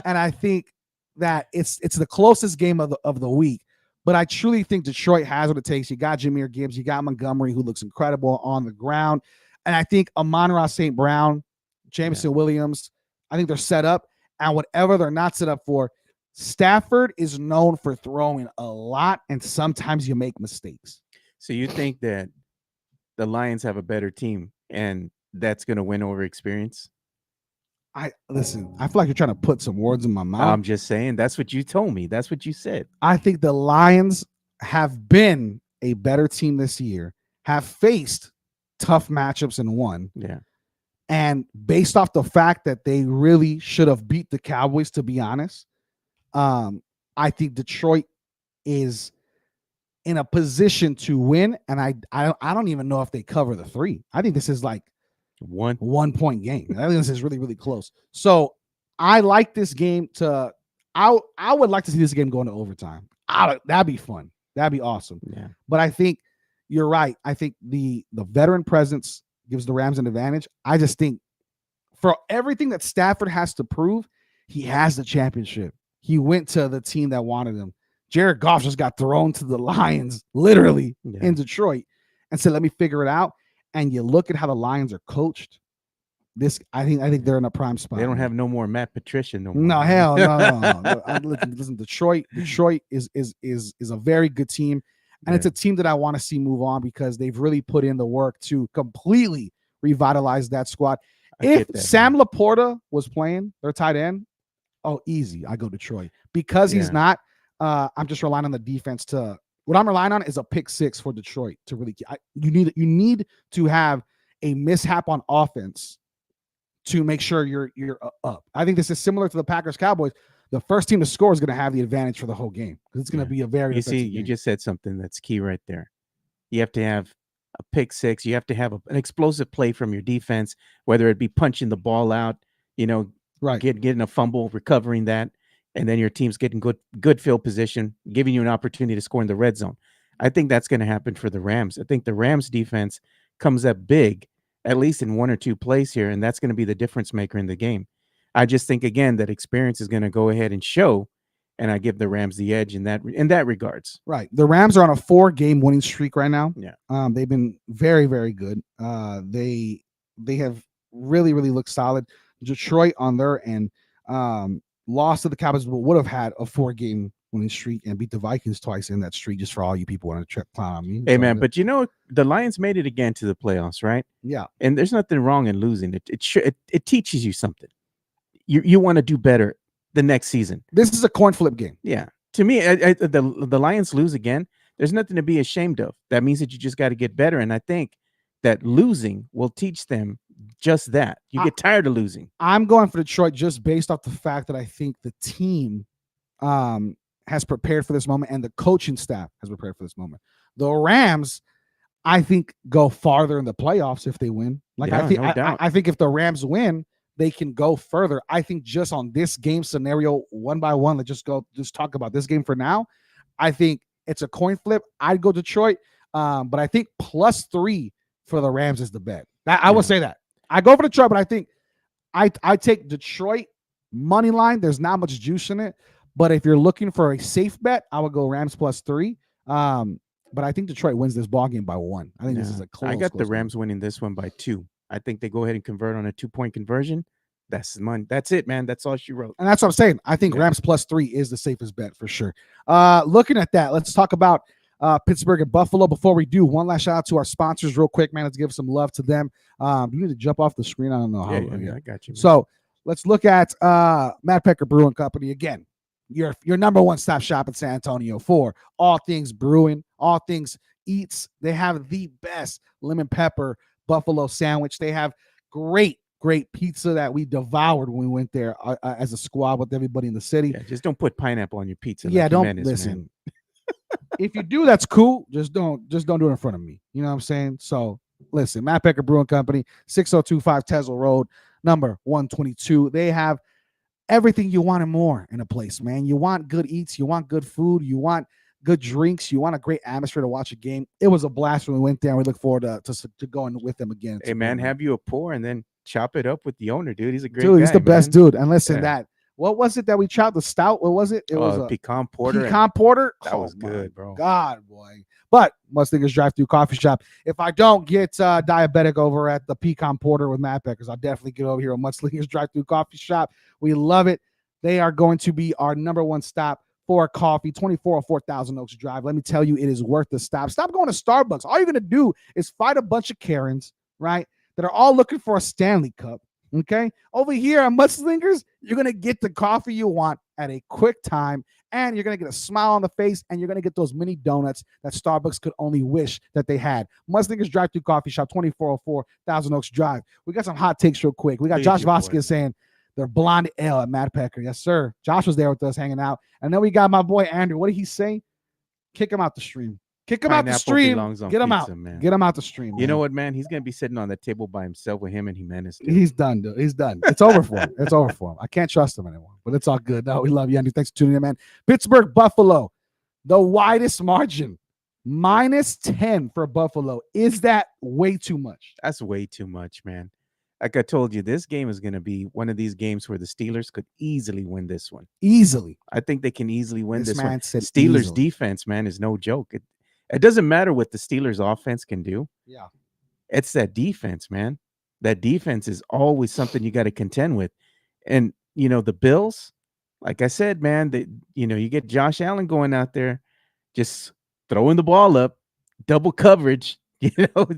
And I think that it's the closest game of the week. But I truly think Detroit has what it takes. You got Jahmyr Gibbs. You got Montgomery, who looks incredible on the ground. And I think Amon-Ra St. Brown, Jameson Williams, I think they're set up. And whatever they're not set up for, Stafford is known for throwing a lot, and sometimes you make mistakes. So you think that the Lions have a better team, and that's going to win over experience? Listen, I feel like you're trying to put some words in my mouth. I'm just saying, that's what you told me. That's what you said. I think the Lions have been a better team this year, have faced tough matchups and won. Yeah. And based off the fact that they really should have beat the Cowboys, to be honest, I think Detroit is in a position to win. And I don't even know if they cover the 3. I think this is like 1 point game. I think this is really, really close. So I like this game I would like to see this game go into overtime. That'd be fun. That'd be awesome. Yeah. But I think, you're right. I think the veteran presence gives the Rams an advantage. I just think for everything that Stafford has to prove, he has the championship. He went to the team that wanted him. Jared Goff just got thrown to the Lions, literally, in Detroit, and said, let me figure it out. And you look at how the Lions are coached. I think they're in a prime spot. They don't have no more Matt Patricia no more. No, hell no. Listen, Detroit is a very good team. And it's a team that I want to see move on because they've really put in the work to completely revitalize that squad. If Sam Laporta was playing their tight end, easy. I go Detroit. Because he's not, I'm just relying on the defense to – what I'm relying on is a pick six for Detroit to really – you need to have a mishap on offense to make sure you're up. I think this is similar to the Packers-Cowboys. The first team to score is going to have the advantage for the whole game because it's going to be a very you just said something that's key right there. You have to have a pick six. You have to have an explosive play from your defense, whether it be punching the ball out, getting a fumble, recovering that, and then your team's getting good field position, giving you an opportunity to score in the red zone. I think that's going to happen for the Rams. I think the Rams defense comes up big, at least in one or two plays here, and that's going to be the difference maker in the game. I just think, again, that experience is going to go ahead and show, and I give the Rams the edge in that regards. Right. The Rams are on a 4-game winning streak right now. Yeah. They've been very, very good. They have really, really looked solid. Detroit on their end lost to the Cowboys, but would have had a 4-game winning streak and beat the Vikings twice in that streak, just for all you people want to clown on me. Hey, man, but the Lions made it again to the playoffs, right? Yeah. And there's nothing wrong in losing. It teaches you something. You want to do better the next season. This is a coin flip game. Yeah. To me, the Lions lose again. There's nothing to be ashamed of. That means that you just got to get better. And I think that losing will teach them just that. You get tired of losing. I'm going for Detroit just based off the fact that I think the team has prepared for this moment and the coaching staff has prepared for this moment. The Rams, I think, go farther in the playoffs if they win. I think if the Rams win, they can go further. I think just on this game scenario, one by one, let's just talk about this game for now. I think it's a coin flip. I'd go Detroit, but I think +3 for the Rams is the bet. I will say that. I go for Detroit, but I think I take Detroit money line. There's not much juice in it, but if you're looking for a safe bet, I would go Rams +3. But I think Detroit wins this ball game by 1. I think this is a close. I got the Rams game. winning this one by 2. I think they go ahead and convert on a 2-point conversion. That's the money. That's it, man. That's all she wrote. And that's what I'm saying. I think Rams +3 is the safest bet for sure. Looking at that, let's talk about Pittsburgh and Buffalo. Before we do, one last shout out to our sponsors real quick, man. Let's give some love to them. You need to jump off the screen. I don't know how. Yeah, I got you, man. So let's look at Matt Pecker Brewing Company. Again, your number one stop shop in San Antonio for all things brewing, all things eats. They have the best lemon pepper buffalo sandwich. They have great pizza that we devoured when we went there as a squad with everybody in the city. Yeah, just don't put pineapple on your pizza. Yeah, don't listen. If you do, that's cool. Just don't do it in front of me. You know what I'm saying? So listen, Matt Pecker Brewing Company, 6025 Tesla Road, number 122. They have everything you want and more in a place, man. You want good eats, you want good food, you want good drinks, you want a great atmosphere to watch a game. It was a blast when we went there, and we look forward to going with them again. Hey, man, have you a pour and then chop it up with the owner, dude. He's a great dude. Guy, he's the best dude. And listen, Yeah. what was it that we chopped? The stout? What was it? It was a pecan porter. pecan porter. That was good, bro. God, boy. But Mustangers Drive-Thru Coffee Shop. If I don't get diabetic over at the pecan porter with Matt Peckers, I'll definitely get over here at Mustangers Drive-Thru Coffee Shop. We love it. They are going to be our number one stop for coffee, 2404 Thousand Oaks Drive. Let me tell you, it is worth the stop. Stop going to Starbucks. All you're going to do is fight a bunch of Karens, right, that are all looking for a Stanley Cup, okay? Over here at Mudslingers, you're going to get the coffee you want at a quick time, and you're going to get a smile on the face, and you're going to get those mini donuts that Starbucks could only wish that they had. Mudslingers Drive-Thru Coffee Shop, 2404 Thousand Oaks Drive. We got some hot takes real quick. We got Josh Vasquez saying they're blonde ale at Matt Pecker. Yes, sir. Josh was there with us hanging out. And then we got my boy Andrew. What did he say? Kick him out the stream. Kick him out the stream. Get him out. Man. Get him out the stream. You know what, man? He's going to be sitting on that table by himself with him and Jimenez. Too. He's done, dude. He's done. It's over for him. It's over for him. I can't trust him anymore. But it's all good. No, we love you, Andrew. Thanks for tuning in, man. Pittsburgh, Buffalo. The widest margin -10 for Buffalo. Is that way too much? That's way too much, man. Like I told you, this game is going to be one of these games where the Steelers could easily win this one. Easily. I think they can easily win This this one. man said Steelers easily. defense, man, is no joke. It doesn't matter what the Steelers offense can do. Yeah. It's that defense, man. That defense is always something you got to contend with. And, the Bills, like I said, man, you get Josh Allen going out there, just throwing the ball up, double coverage,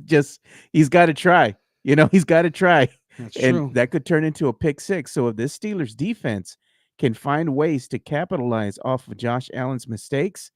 just he's got to try. He's got to try. That's And true. that could turn into a pick six. So if this Steelers defense can find ways to capitalize off of Josh Allen's mistakes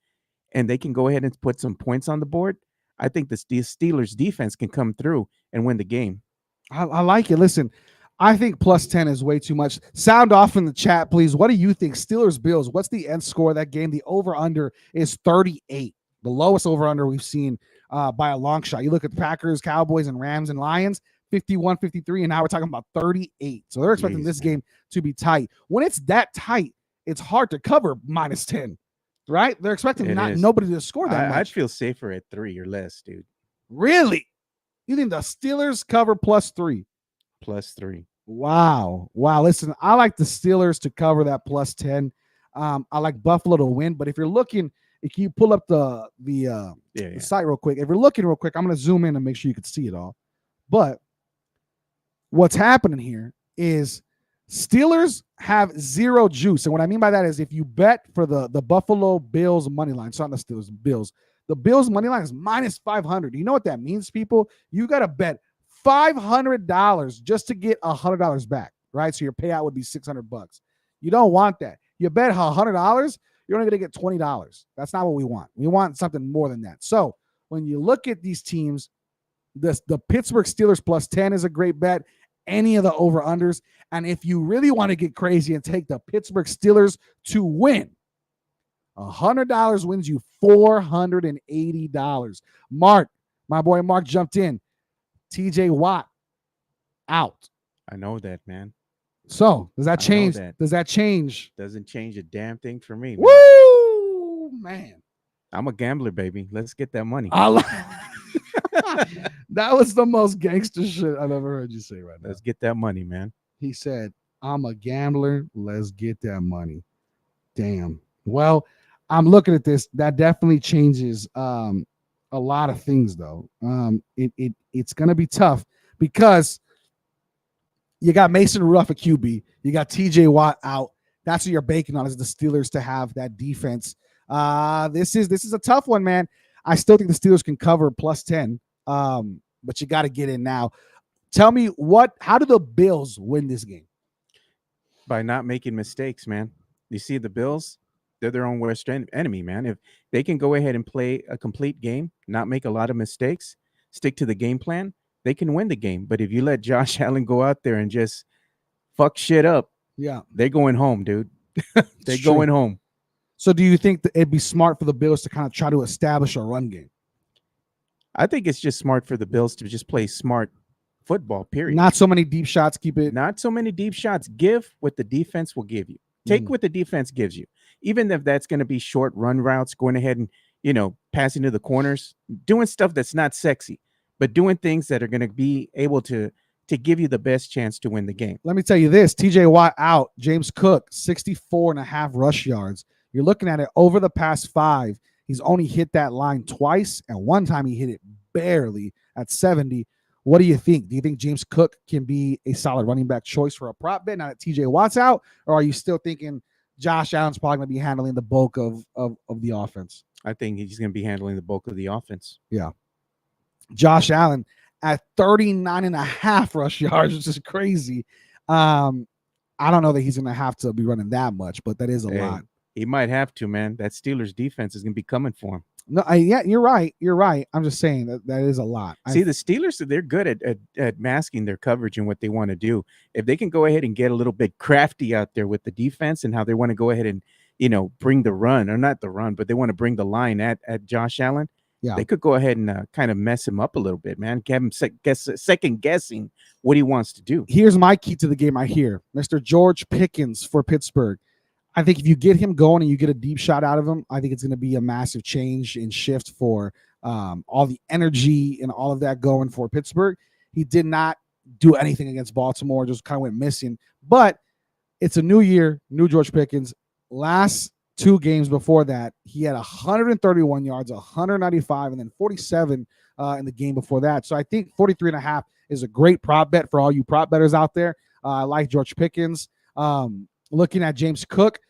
and they can go ahead and put some points on the board, I think the Steelers defense can come through and win the game. I like it. Listen, I think +10 is way too much. Sound off in the chat, please. What do you think? Steelers, Bills, what's the end score of that game? The over-under is 38, the lowest over-under we've seen by a long shot. You look at the Packers, Cowboys, and Rams and Lions, 51, 53, and now we're talking about 38. So they're expecting this game to be tight. When it's that tight, it's hard to cover -10, right? They're expecting nobody to score that much. I'd feel safer at 3 or less, dude. Really? You think the Steelers cover +3? +3. Wow. Listen, I like the Steelers to cover that +10. I like Buffalo to win, but if you pull up the site real quick, if you're looking real quick, I'm going to zoom in and make sure you can see it all. But what's happening here is Steelers have zero juice. And what I mean by that is if you bet for the Buffalo Bills money line, it's not the Steelers, Bills. The Bills money line is -500. You know what that means, people? You got to bet $500 just to get $100 back, right? So your payout would be $600. You don't want that. You bet $100, you're only going to get $20. That's not what we want. We want something more than that. So when you look at these teams, the Pittsburgh Steelers +10 is a great bet. Any of the over-unders. And if you really want to get crazy and take the Pittsburgh Steelers to win, $100 wins you $480. Mark, my boy Mark jumped in. TJ Watt out. I know that, man. So does that change? Does that change? Doesn't change a damn thing for me. Man. Woo, man! I'm a gambler, baby. Let's get that money. That was the most gangster shit I've ever heard you say right now. Let's get that money, man. He said, "I'm a gambler. Let's get that money." Damn. Well, I'm looking at this. That definitely changes a lot of things, though. It's going to be tough because you got Mason Rudolph at QB. You got TJ Watt out. That's what you're banking on, is the Steelers to have that defense. This is a tough one, man. I still think the Steelers can cover +10, but you got to get in now. Tell me how do the Bills win this game? By not making mistakes, man. You see the Bills, they're their own worst enemy, man. If they can go ahead and play a complete game, not make a lot of mistakes, stick to the game plan, they can win the game. But if you let Josh Allen go out there and just fuck shit up, they're going home, dude. They're going home. So do you think that it'd be smart for the Bills to kind of try to establish a run game? I think it's just smart for the Bills to just play smart football, period. Not so many deep shots. Not so many deep shots. Give what the defense will give you. Take what the defense gives you. Even if that's going to be short run routes, going ahead and, passing to the corners, doing stuff that's not sexy, but doing things that are going to be able to give you the best chance to win the game. Let me tell you this. TJ Watt out. James Cook, 64.5 rush yards. You're looking at it over the past 5. He's only hit that line twice, and one time he hit it barely at 70. What do you think? Do you think James Cook can be a solid running back choice for a prop bet now that TJ Watt's out? Or are you still thinking Josh Allen's probably going to be handling the bulk of the offense? I think he's going to be handling the bulk of the offense. Yeah. Josh Allen at 39.5 rush yards, which is crazy. I don't know that he's going to have to be running that much, but that is a lot. He might have to, man. That Steelers defense is going to be coming for him. No, yeah, you're right. You're right. I'm just saying that is a lot. See, the Steelers, they're good at masking their coverage and what they want to do. If they can go ahead and get a little bit crafty out there with the defense and how they want to go ahead and, bring the run, or not the run, but they want to bring the line at Josh Allen. Yeah, they could go ahead and kind of mess him up a little bit, man. Have him second guessing what he wants to do. Here's my key to the game. I hear Mr. George Pickens for Pittsburgh. I think if you get him going and you get a deep shot out of him, I think it's going to be a massive change and shift for all the energy and all of that going for Pittsburgh. He did not do anything against Baltimore, just kind of went missing. But it's a new year, new George Pickens. Last two games before that, he had 131 yards, 195, and then 47 in the game before that. So I think 43.5 is a great prop bet for all you prop bettors out there. I like George Pickens. Looking at James Cook,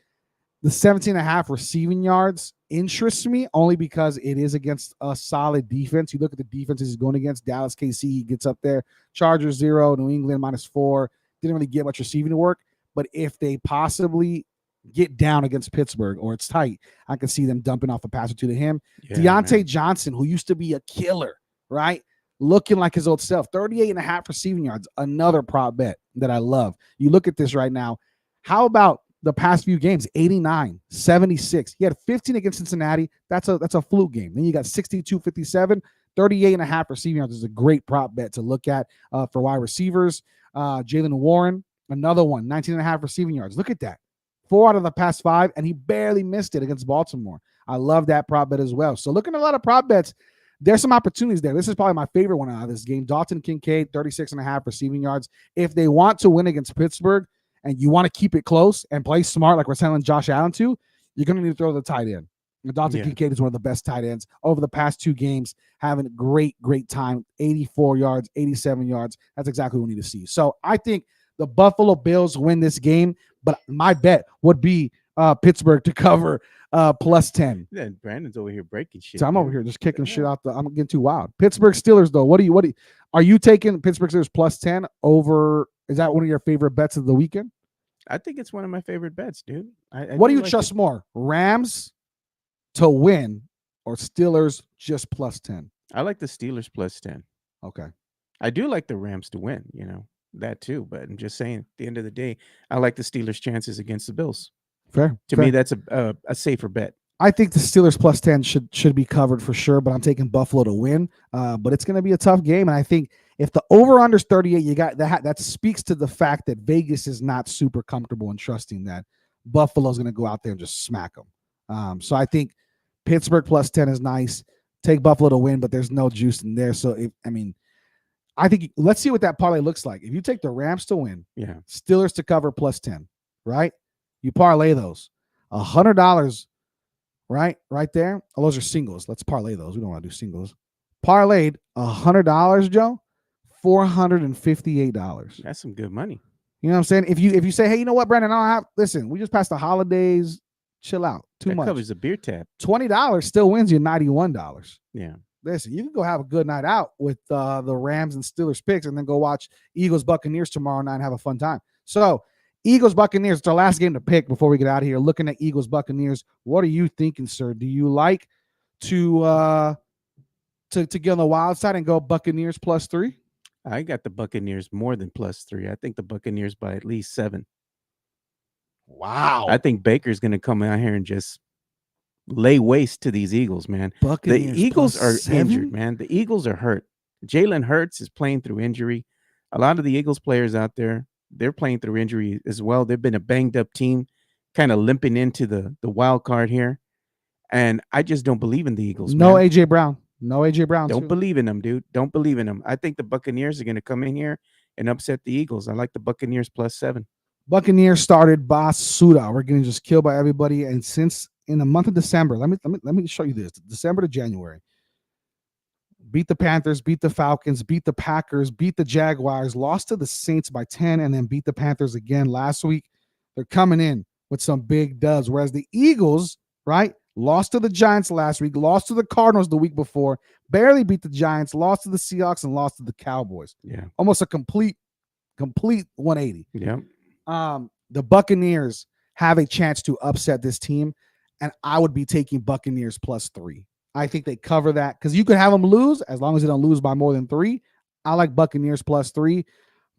the 17.5 receiving yards interests me only because it is against a solid defense. You look at the defenses he's going against, Dallas, KC, he gets up there. Chargers 0, New England -4. Didn't really get much receiving work. But if they possibly get down against Pittsburgh or it's tight, I can see them dumping off a pass or two to him. Yeah, Deontay Johnson, who used to be a killer, right? Looking like his old self, 38.5 receiving yards, another prop bet that I love. You look at this right now. How about the past few games? 89, 76. He had 15 against Cincinnati. That's a fluke game. Then you got 62, 57, 38.5 receiving yards is a great prop bet to look at for wide receivers. Jalen Warren, another one, 19.5 receiving yards. Look at that. 4 out of the past 5, and he barely missed it against Baltimore. I love that prop bet as well. So looking at a lot of prop bets, there's some opportunities there. This is probably my favorite one out of this game. Dalton Kincaid, 36.5 receiving yards. If they want to win against Pittsburgh and you want to keep it close and play smart like we're telling Josh Allen to, you're going to need to throw the tight end. Dalton Kincaid is one of the best tight ends over the past 2 games, having a great time, 84 yards, 87 yards. That's exactly what we need to see. So I think the Buffalo Bills win this game, but my bet would be Pittsburgh to cover +10. Yeah, Brandon's over here breaking shit. So I'm over here just kicking shit out. I'm getting too wild. Pittsburgh Steelers, though. Are you taking Pittsburgh Steelers +10 over? Is that one of your favorite bets of the weekend? I think it's one of my favorite bets, dude. What do you trust more? Rams to win or Steelers just +10? I like the Steelers +10. Okay. I do like the Rams to win, that too. But I'm just saying, at the end of the day, I like the Steelers' chances against the Bills. Fair. To me, that's a safer bet. I think the Steelers +10 should be covered for sure, but I'm taking Buffalo to win. But it's going to be a tough game, and I think if the over/under is 38, you got that speaks to the fact that Vegas is not super comfortable in trusting that Buffalo's going to go out there and just smack them. So I think Pittsburgh +10 is nice. Take Buffalo to win, but there's no juice in there. So I think let's see what that parlay looks like. If you take the Rams to win, Steelers to cover +10, right? You parlay those $100, right there. Oh, those are singles. Let's parlay those. We don't want to do singles. Parlayed $100, Joe, $458. That's some good money. You know what I'm saying? If you say, hey, you know what, Brandon, listen, we just passed the holidays. Chill out. Too much. Covers a beer tab. $20 still wins you $91. Yeah. Listen, you can go have a good night out with the Rams and Steelers picks and then go watch Eagles Buccaneers tomorrow night and have a fun time. So Eagles Buccaneers, it's our last game to pick before we get out of here. Looking at Eagles Buccaneers, what are you thinking, sir? Do you like to get on the wild side and go Buccaneers +3? I got the Buccaneers more than +3. I think the Buccaneers by at least 7. Wow. I think Baker's going to come out here and just lay waste to these Eagles, man. Buccaneers the Eagles are +7? injured, man. The Eagles are hurt. Jalen Hurts is playing through injury. A lot of the Eagles players out there, they're playing through injury as well. They've been a banged up team, kind of limping into the wild card here. And I just don't believe in the Eagles. No man. A.J. Brown. No A.J. Brown. Don't believe in them, dude. Don't believe in them. I think the Buccaneers are going to come in here and upset the Eagles. I like the Buccaneers +7. Buccaneers started Basuda. We're getting just killed by everybody. And since in the month of December, let me show you this. December to January. Beat the Panthers, beat the Falcons, beat the Packers, beat the Jaguars, lost to the Saints by 10, and then beat the Panthers again last week. They're coming in with some big dubs. Whereas the Eagles, right, lost to the Giants last week, lost to the Cardinals the week before, barely beat the Giants, lost to the Seahawks, and lost to the Cowboys. Yeah. Almost a complete 180. Yeah. The Buccaneers have a chance to upset this team, and I would be taking Buccaneers +3. I think they cover that because you could have them lose as long as they don't lose by more than 3. I like Buccaneers +3,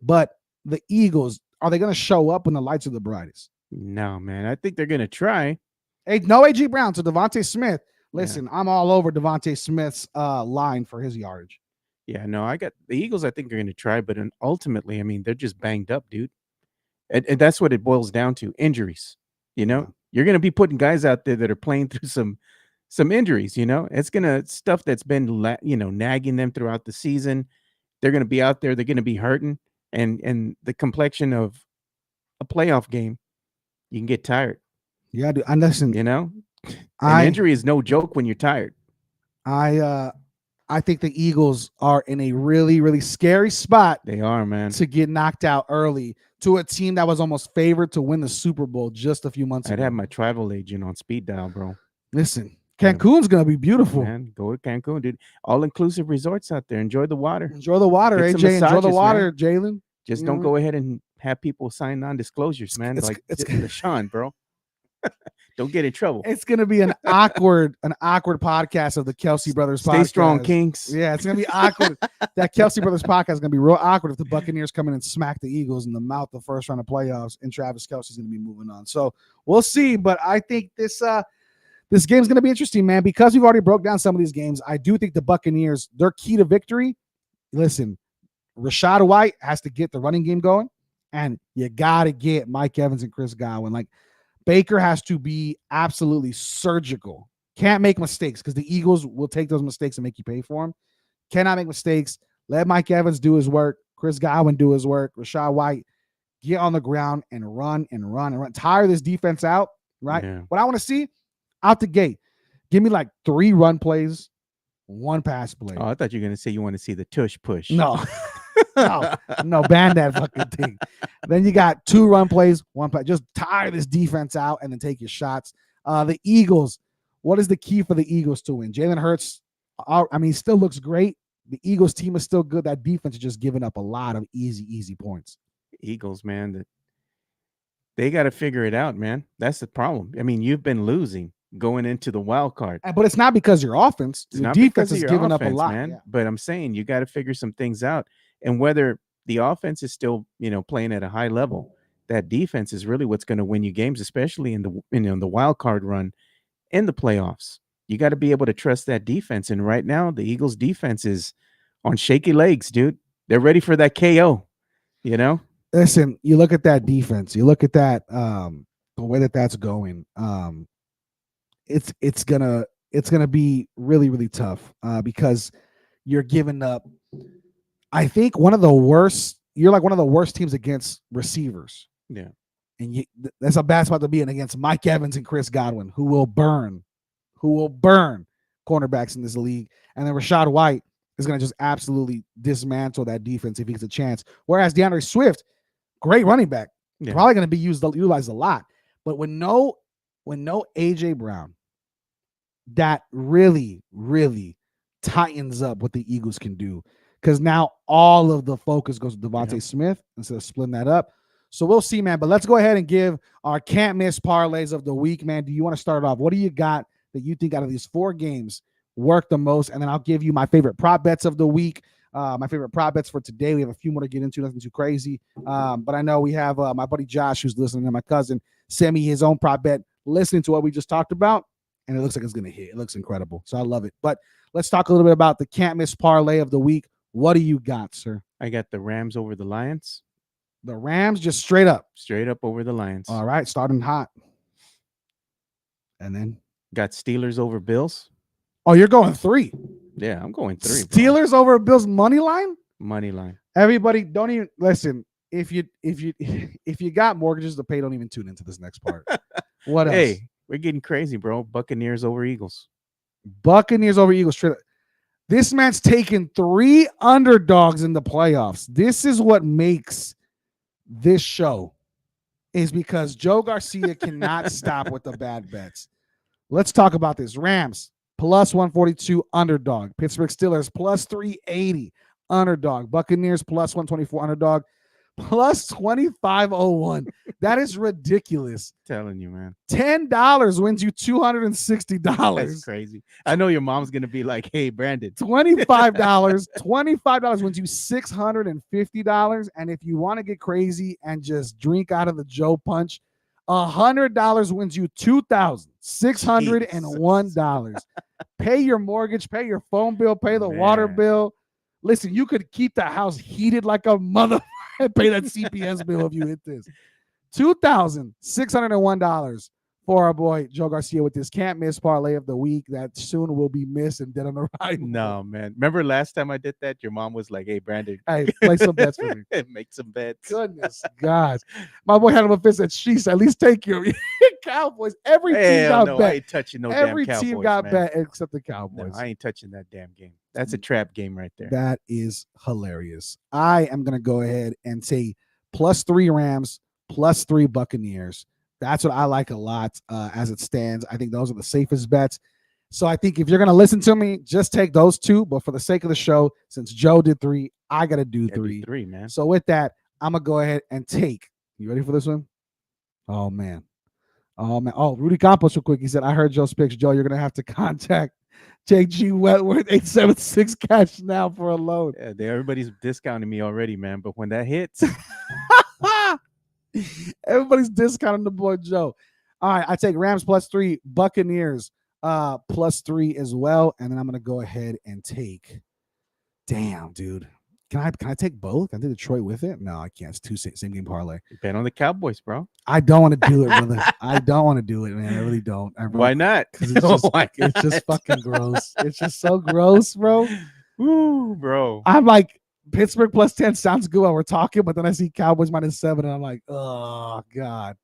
but the Eagles, are they going to show up when the lights are the brightest? No, man. I think they're going to try. Hey, no A.J. Brown, so Devontae Smith. Listen, I'm all over Devontae Smith's line for his yardage. Yeah, no, I got the Eagles. I think are going to try, but ultimately, I mean, they're just banged up, dude. And that's what it boils down to: injuries. You're going to be putting guys out there that are playing through some injuries. It's gonna stuff that's been nagging them throughout the season. They're going to be out there. They're going to be hurting, and the complexion of a playoff game, you can get tired. Yeah, dude. And listen, An injury is no joke when you're tired. I think the Eagles are in a really, really scary spot. They are, man. To get knocked out early to a team that was almost favored to win the Super Bowl just a few months ago. I'd have my travel agent on speed dial, bro. Listen, Cancun's going to be beautiful. Man, go to Cancun, dude. All-inclusive resorts out there. Enjoy the water. Enjoy the water, Get some AJ. Enjoy the massages, water, Jalen. Just don't go ahead and have people sign non-disclosures, man. It's LaShawn, bro. Don't get in trouble. It's going to be an awkward podcast of the Kelsey Brothers podcast. Stay strong, Kings. Yeah, it's going to be awkward. That Kelsey Brothers podcast is going to be real awkward if the Buccaneers come in and smack the Eagles in the mouth the first round of playoffs, and Travis Kelce's going to be moving on. So we'll see. But I think this game's going to be interesting, man, because we've already broke down some of these games. I do think the Buccaneers, their key to victory, listen, Rachaad White has to get the running game going, and you got to get Mike Evans and Chris Godwin. Like, Baker has to be absolutely surgical. Can't make mistakes because the Eagles will take those mistakes and make you pay for them. Cannot make mistakes. Let Mike Evans do his work. Chris Godwin do his work. Rachaad White, get on the ground and run and run and run. Tire this defense out, right? Yeah. What I want to see out the gate, give me like 3 run plays, 1 pass play. Oh, I thought you were going to say you want to see the tush push. No. No, ban that fucking thing. Then you got 2 run plays, 1 play. Just tire this defense out and then take your shots. The Eagles, what is the key for the Eagles to win? Jalen Hurts, he still looks great. The Eagles team is still good. That defense is just giving up a lot of easy points. Eagles, man, they got to figure it out, man. That's the problem. I mean, you've been losing going into the wild card. But it's not because your offense. Your defense is giving up a lot. Man. Yeah. But I'm saying you got to figure some things out. And whether the offense is still, playing at a high level, that defense is really what's going to win you games, especially in the wild card run in the playoffs. You got to be able to trust that defense. And right now, the Eagles defense is on shaky legs, dude. They're ready for that KO, Listen, you look at that defense. You look at that, the way that's going. It's gonna be really, really tough because you're giving up. I think you're like one of the worst teams against receivers. Yeah. And that's a bad spot to be in against Mike Evans and Chris Godwin, who will burn cornerbacks in this league. And then Rachaad White is going to just absolutely dismantle that defense if he gets a chance. Whereas DeAndre Swift, great running back, probably going to be utilized a lot. But when no A.J. Brown, that really, really tightens up what the Eagles can do. Because now all of the focus goes to Devontae Smith instead of splitting that up. So we'll see, man. But let's go ahead and give our can't miss parlays of the week, man. Do you want to start off? What do you got that you think out of these 4 games work the most? And then I'll give you my favorite prop bets of the week. My favorite prop bets for today. We have a few more to get into, nothing too crazy. But I know we have my buddy Josh, who's listening, and my cousin, sent me his own prop bet, listening to what we just talked about. And it looks like it's going to hit. It looks incredible. So I love it. But let's talk a little bit about the can't miss parlay of the week. What do you got, sir? I got the Rams over the Lions. The Rams just straight up. Straight up over the Lions. All right, starting hot. And then? Got Steelers over Bills. Oh, you're going 3. Yeah, I'm going 3. Steelers over Bills money line? Money line. Everybody, don't even listen. If you got mortgages to pay, don't even tune into this next part. What else? Hey, we're getting crazy, bro. Buccaneers over Eagles. Buccaneers over Eagles. Straight up. This man's taken 3 underdogs in the playoffs. This is what makes this show, is because Joe Garcia cannot stop with the bad bets. Let's talk about this. Rams plus 142 underdog. Pittsburgh Steelers plus 380 underdog. Buccaneers plus 124 underdog. Plus 2501. That is ridiculous. Telling you, man. $10 wins you $260. That's crazy. I know your mom's gonna be like, "Hey, Brandon." $25 wins you $650. And if you want to get crazy and just drink out of the Joe Punch, $100 wins you $2,601. Pay your mortgage, pay your phone bill, pay the water bill. Listen, you could keep the house heated like a mother. Pay that CPS bill if you hit this. $2,601 for our boy Joe Garcia with this can't miss parlay of the week that soon will be missed and dead on the ride. No, man. Remember last time I did that? Your mom was like, "Hey, Brandon, Hey, play some bets for me." Make some bets. Goodness, God. My boy had him a fist at Sheets. At least take your Cowboys. Every team Hell got no, I bet. ain't touching no Every damn Cowboys, team got man. bet except the No, Cowboys. I ain't touching that damn game. That's a trap game right there. That is hilarious. I am going to go ahead and say +3 Rams, +3 Buccaneers. That's what I like a lot as it stands. I think those are the safest bets. So I think if you're going to listen to me, just take those two. But for the sake of the show, since Joe did 3, I got to do 3. 3, man. So with that, I'm going to go ahead and take. You ready for this one? Oh, man. Oh, Rudy Campos real quick. He said, I heard Joe's picks. Joe, you're going to have to contact J.G. Wentworth 876 cash now for a loan. Yeah, everybody's discounting me already, man. But when that hits, everybody's discounting the boy Joe. All right, I take Rams +3, Buccaneers +3 as well, and then I'm gonna go ahead and take. Damn, dude, can I take both? Can I do Detroit with it? No, I can't. It's 2 same game parlay. bet on the Cowboys, bro. I don't want to do it, brother. I don't want to do it, man. I really don't. Why not? It's just fucking gross. It's just so gross, bro. Woo, bro. I'm like, Pittsburgh +10 sounds good while we're talking, but then I see Cowboys -7, and I'm like, oh, God.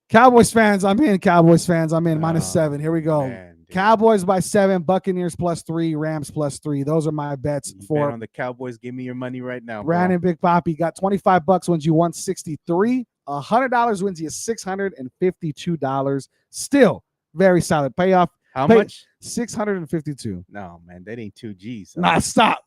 Cowboys fans, I'm in. Cowboys fans, I'm in. -7. Here we go. Man, Cowboys by 7, Buccaneers +3, Rams +3. Those are my bets for bet on the Cowboys. Give me your money right now, Brandon Big Poppy. Got $25 wins you $163. $100 wins you $652. Still very solid payoff. How much? $652. No, man, that ain't 2 G's. Nah, stop.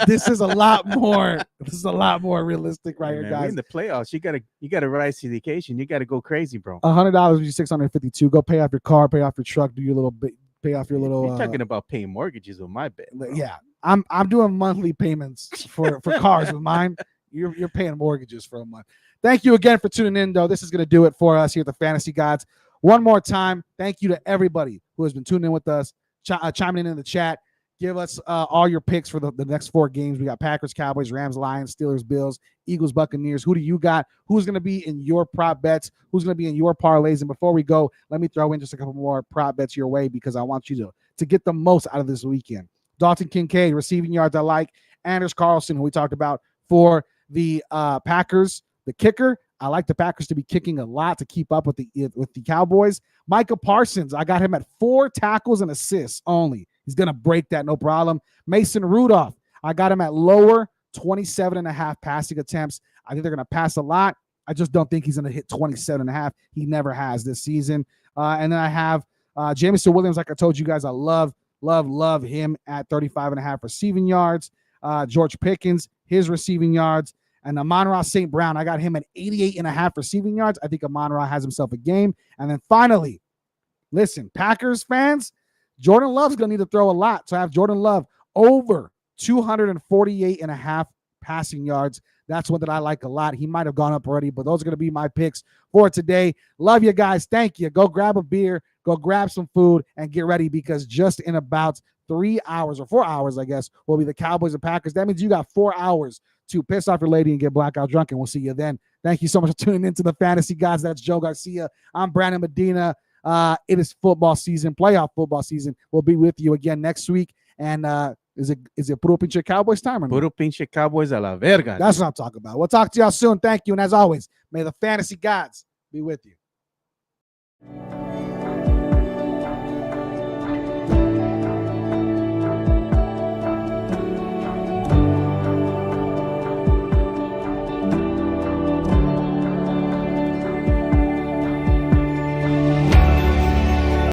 This is a lot more. This is a lot more realistic right here, Man, guys. we're in the playoffs. You gotta rise to the occasion. You gotta go crazy, bro. $100 wins you $652. Go pay off your car, pay off your truck, do your little bit, pay off your little. You're talking about paying mortgages with my bet. Bro. Yeah, I'm doing monthly payments for cars with mine. You're paying mortgages for a month. Thank you again for tuning in, though. This is gonna do it for us here at the Fantasy Gods. One more time, thank you to everybody who has been tuning in with us, chiming in the chat. Give us all your picks for the next 4 games. We got Packers, Cowboys, Rams, Lions, Steelers, Bills, Eagles, Buccaneers. Who do you got? Who's going to be in your prop bets? Who's going to be in your parlays? And before we go, let me throw in just a couple more prop bets your way because I want you to get the most out of this weekend. Dalton Kincaid, receiving yards I like. Anders Carlson, who we talked about for the Packers. The kicker, I like the Packers to be kicking a lot to keep up with the Cowboys. Micah Parsons, I got him at 4 tackles and assists only. He's going to break that, no problem. Mason Rudolph, I got him at lower 27.5 passing attempts. I think they're going to pass a lot. I just don't think he's going to hit 27.5. He never has this season. And then I have Jameson Williams, like I told you guys, I love him at 35.5 receiving yards. George Pickens, his receiving yards. And Amon-Ra St. Brown, I got him at 88.5 receiving yards. I think Amon-Ra has himself a game. And then finally, listen, Packers fans, Jordan Love's going to need to throw a lot. So I have Jordan Love over 248.5 passing yards. That's one that I like a lot. He might have gone up already, but those are going to be my picks for today. Love you guys. Thank you. Go grab a beer, go grab some food, and get ready because just in about 3 hours or 4 hours, I guess, will be the Cowboys and Packers. That means you got 4 hours to piss off your lady and get blackout drunk, and we'll see you then. Thank you so much for tuning into the Fantasy Gods. That's Joe Garcia. I'm Brandon Medina. It is football season, playoff football season. We'll be with you again next week. And is it puro pinche Cowboys time or no? Puro pinche Cowboys a la verga. That's what I'm talking about. We'll talk to y'all soon. Thank you. And as always, may the Fantasy Gods be with you.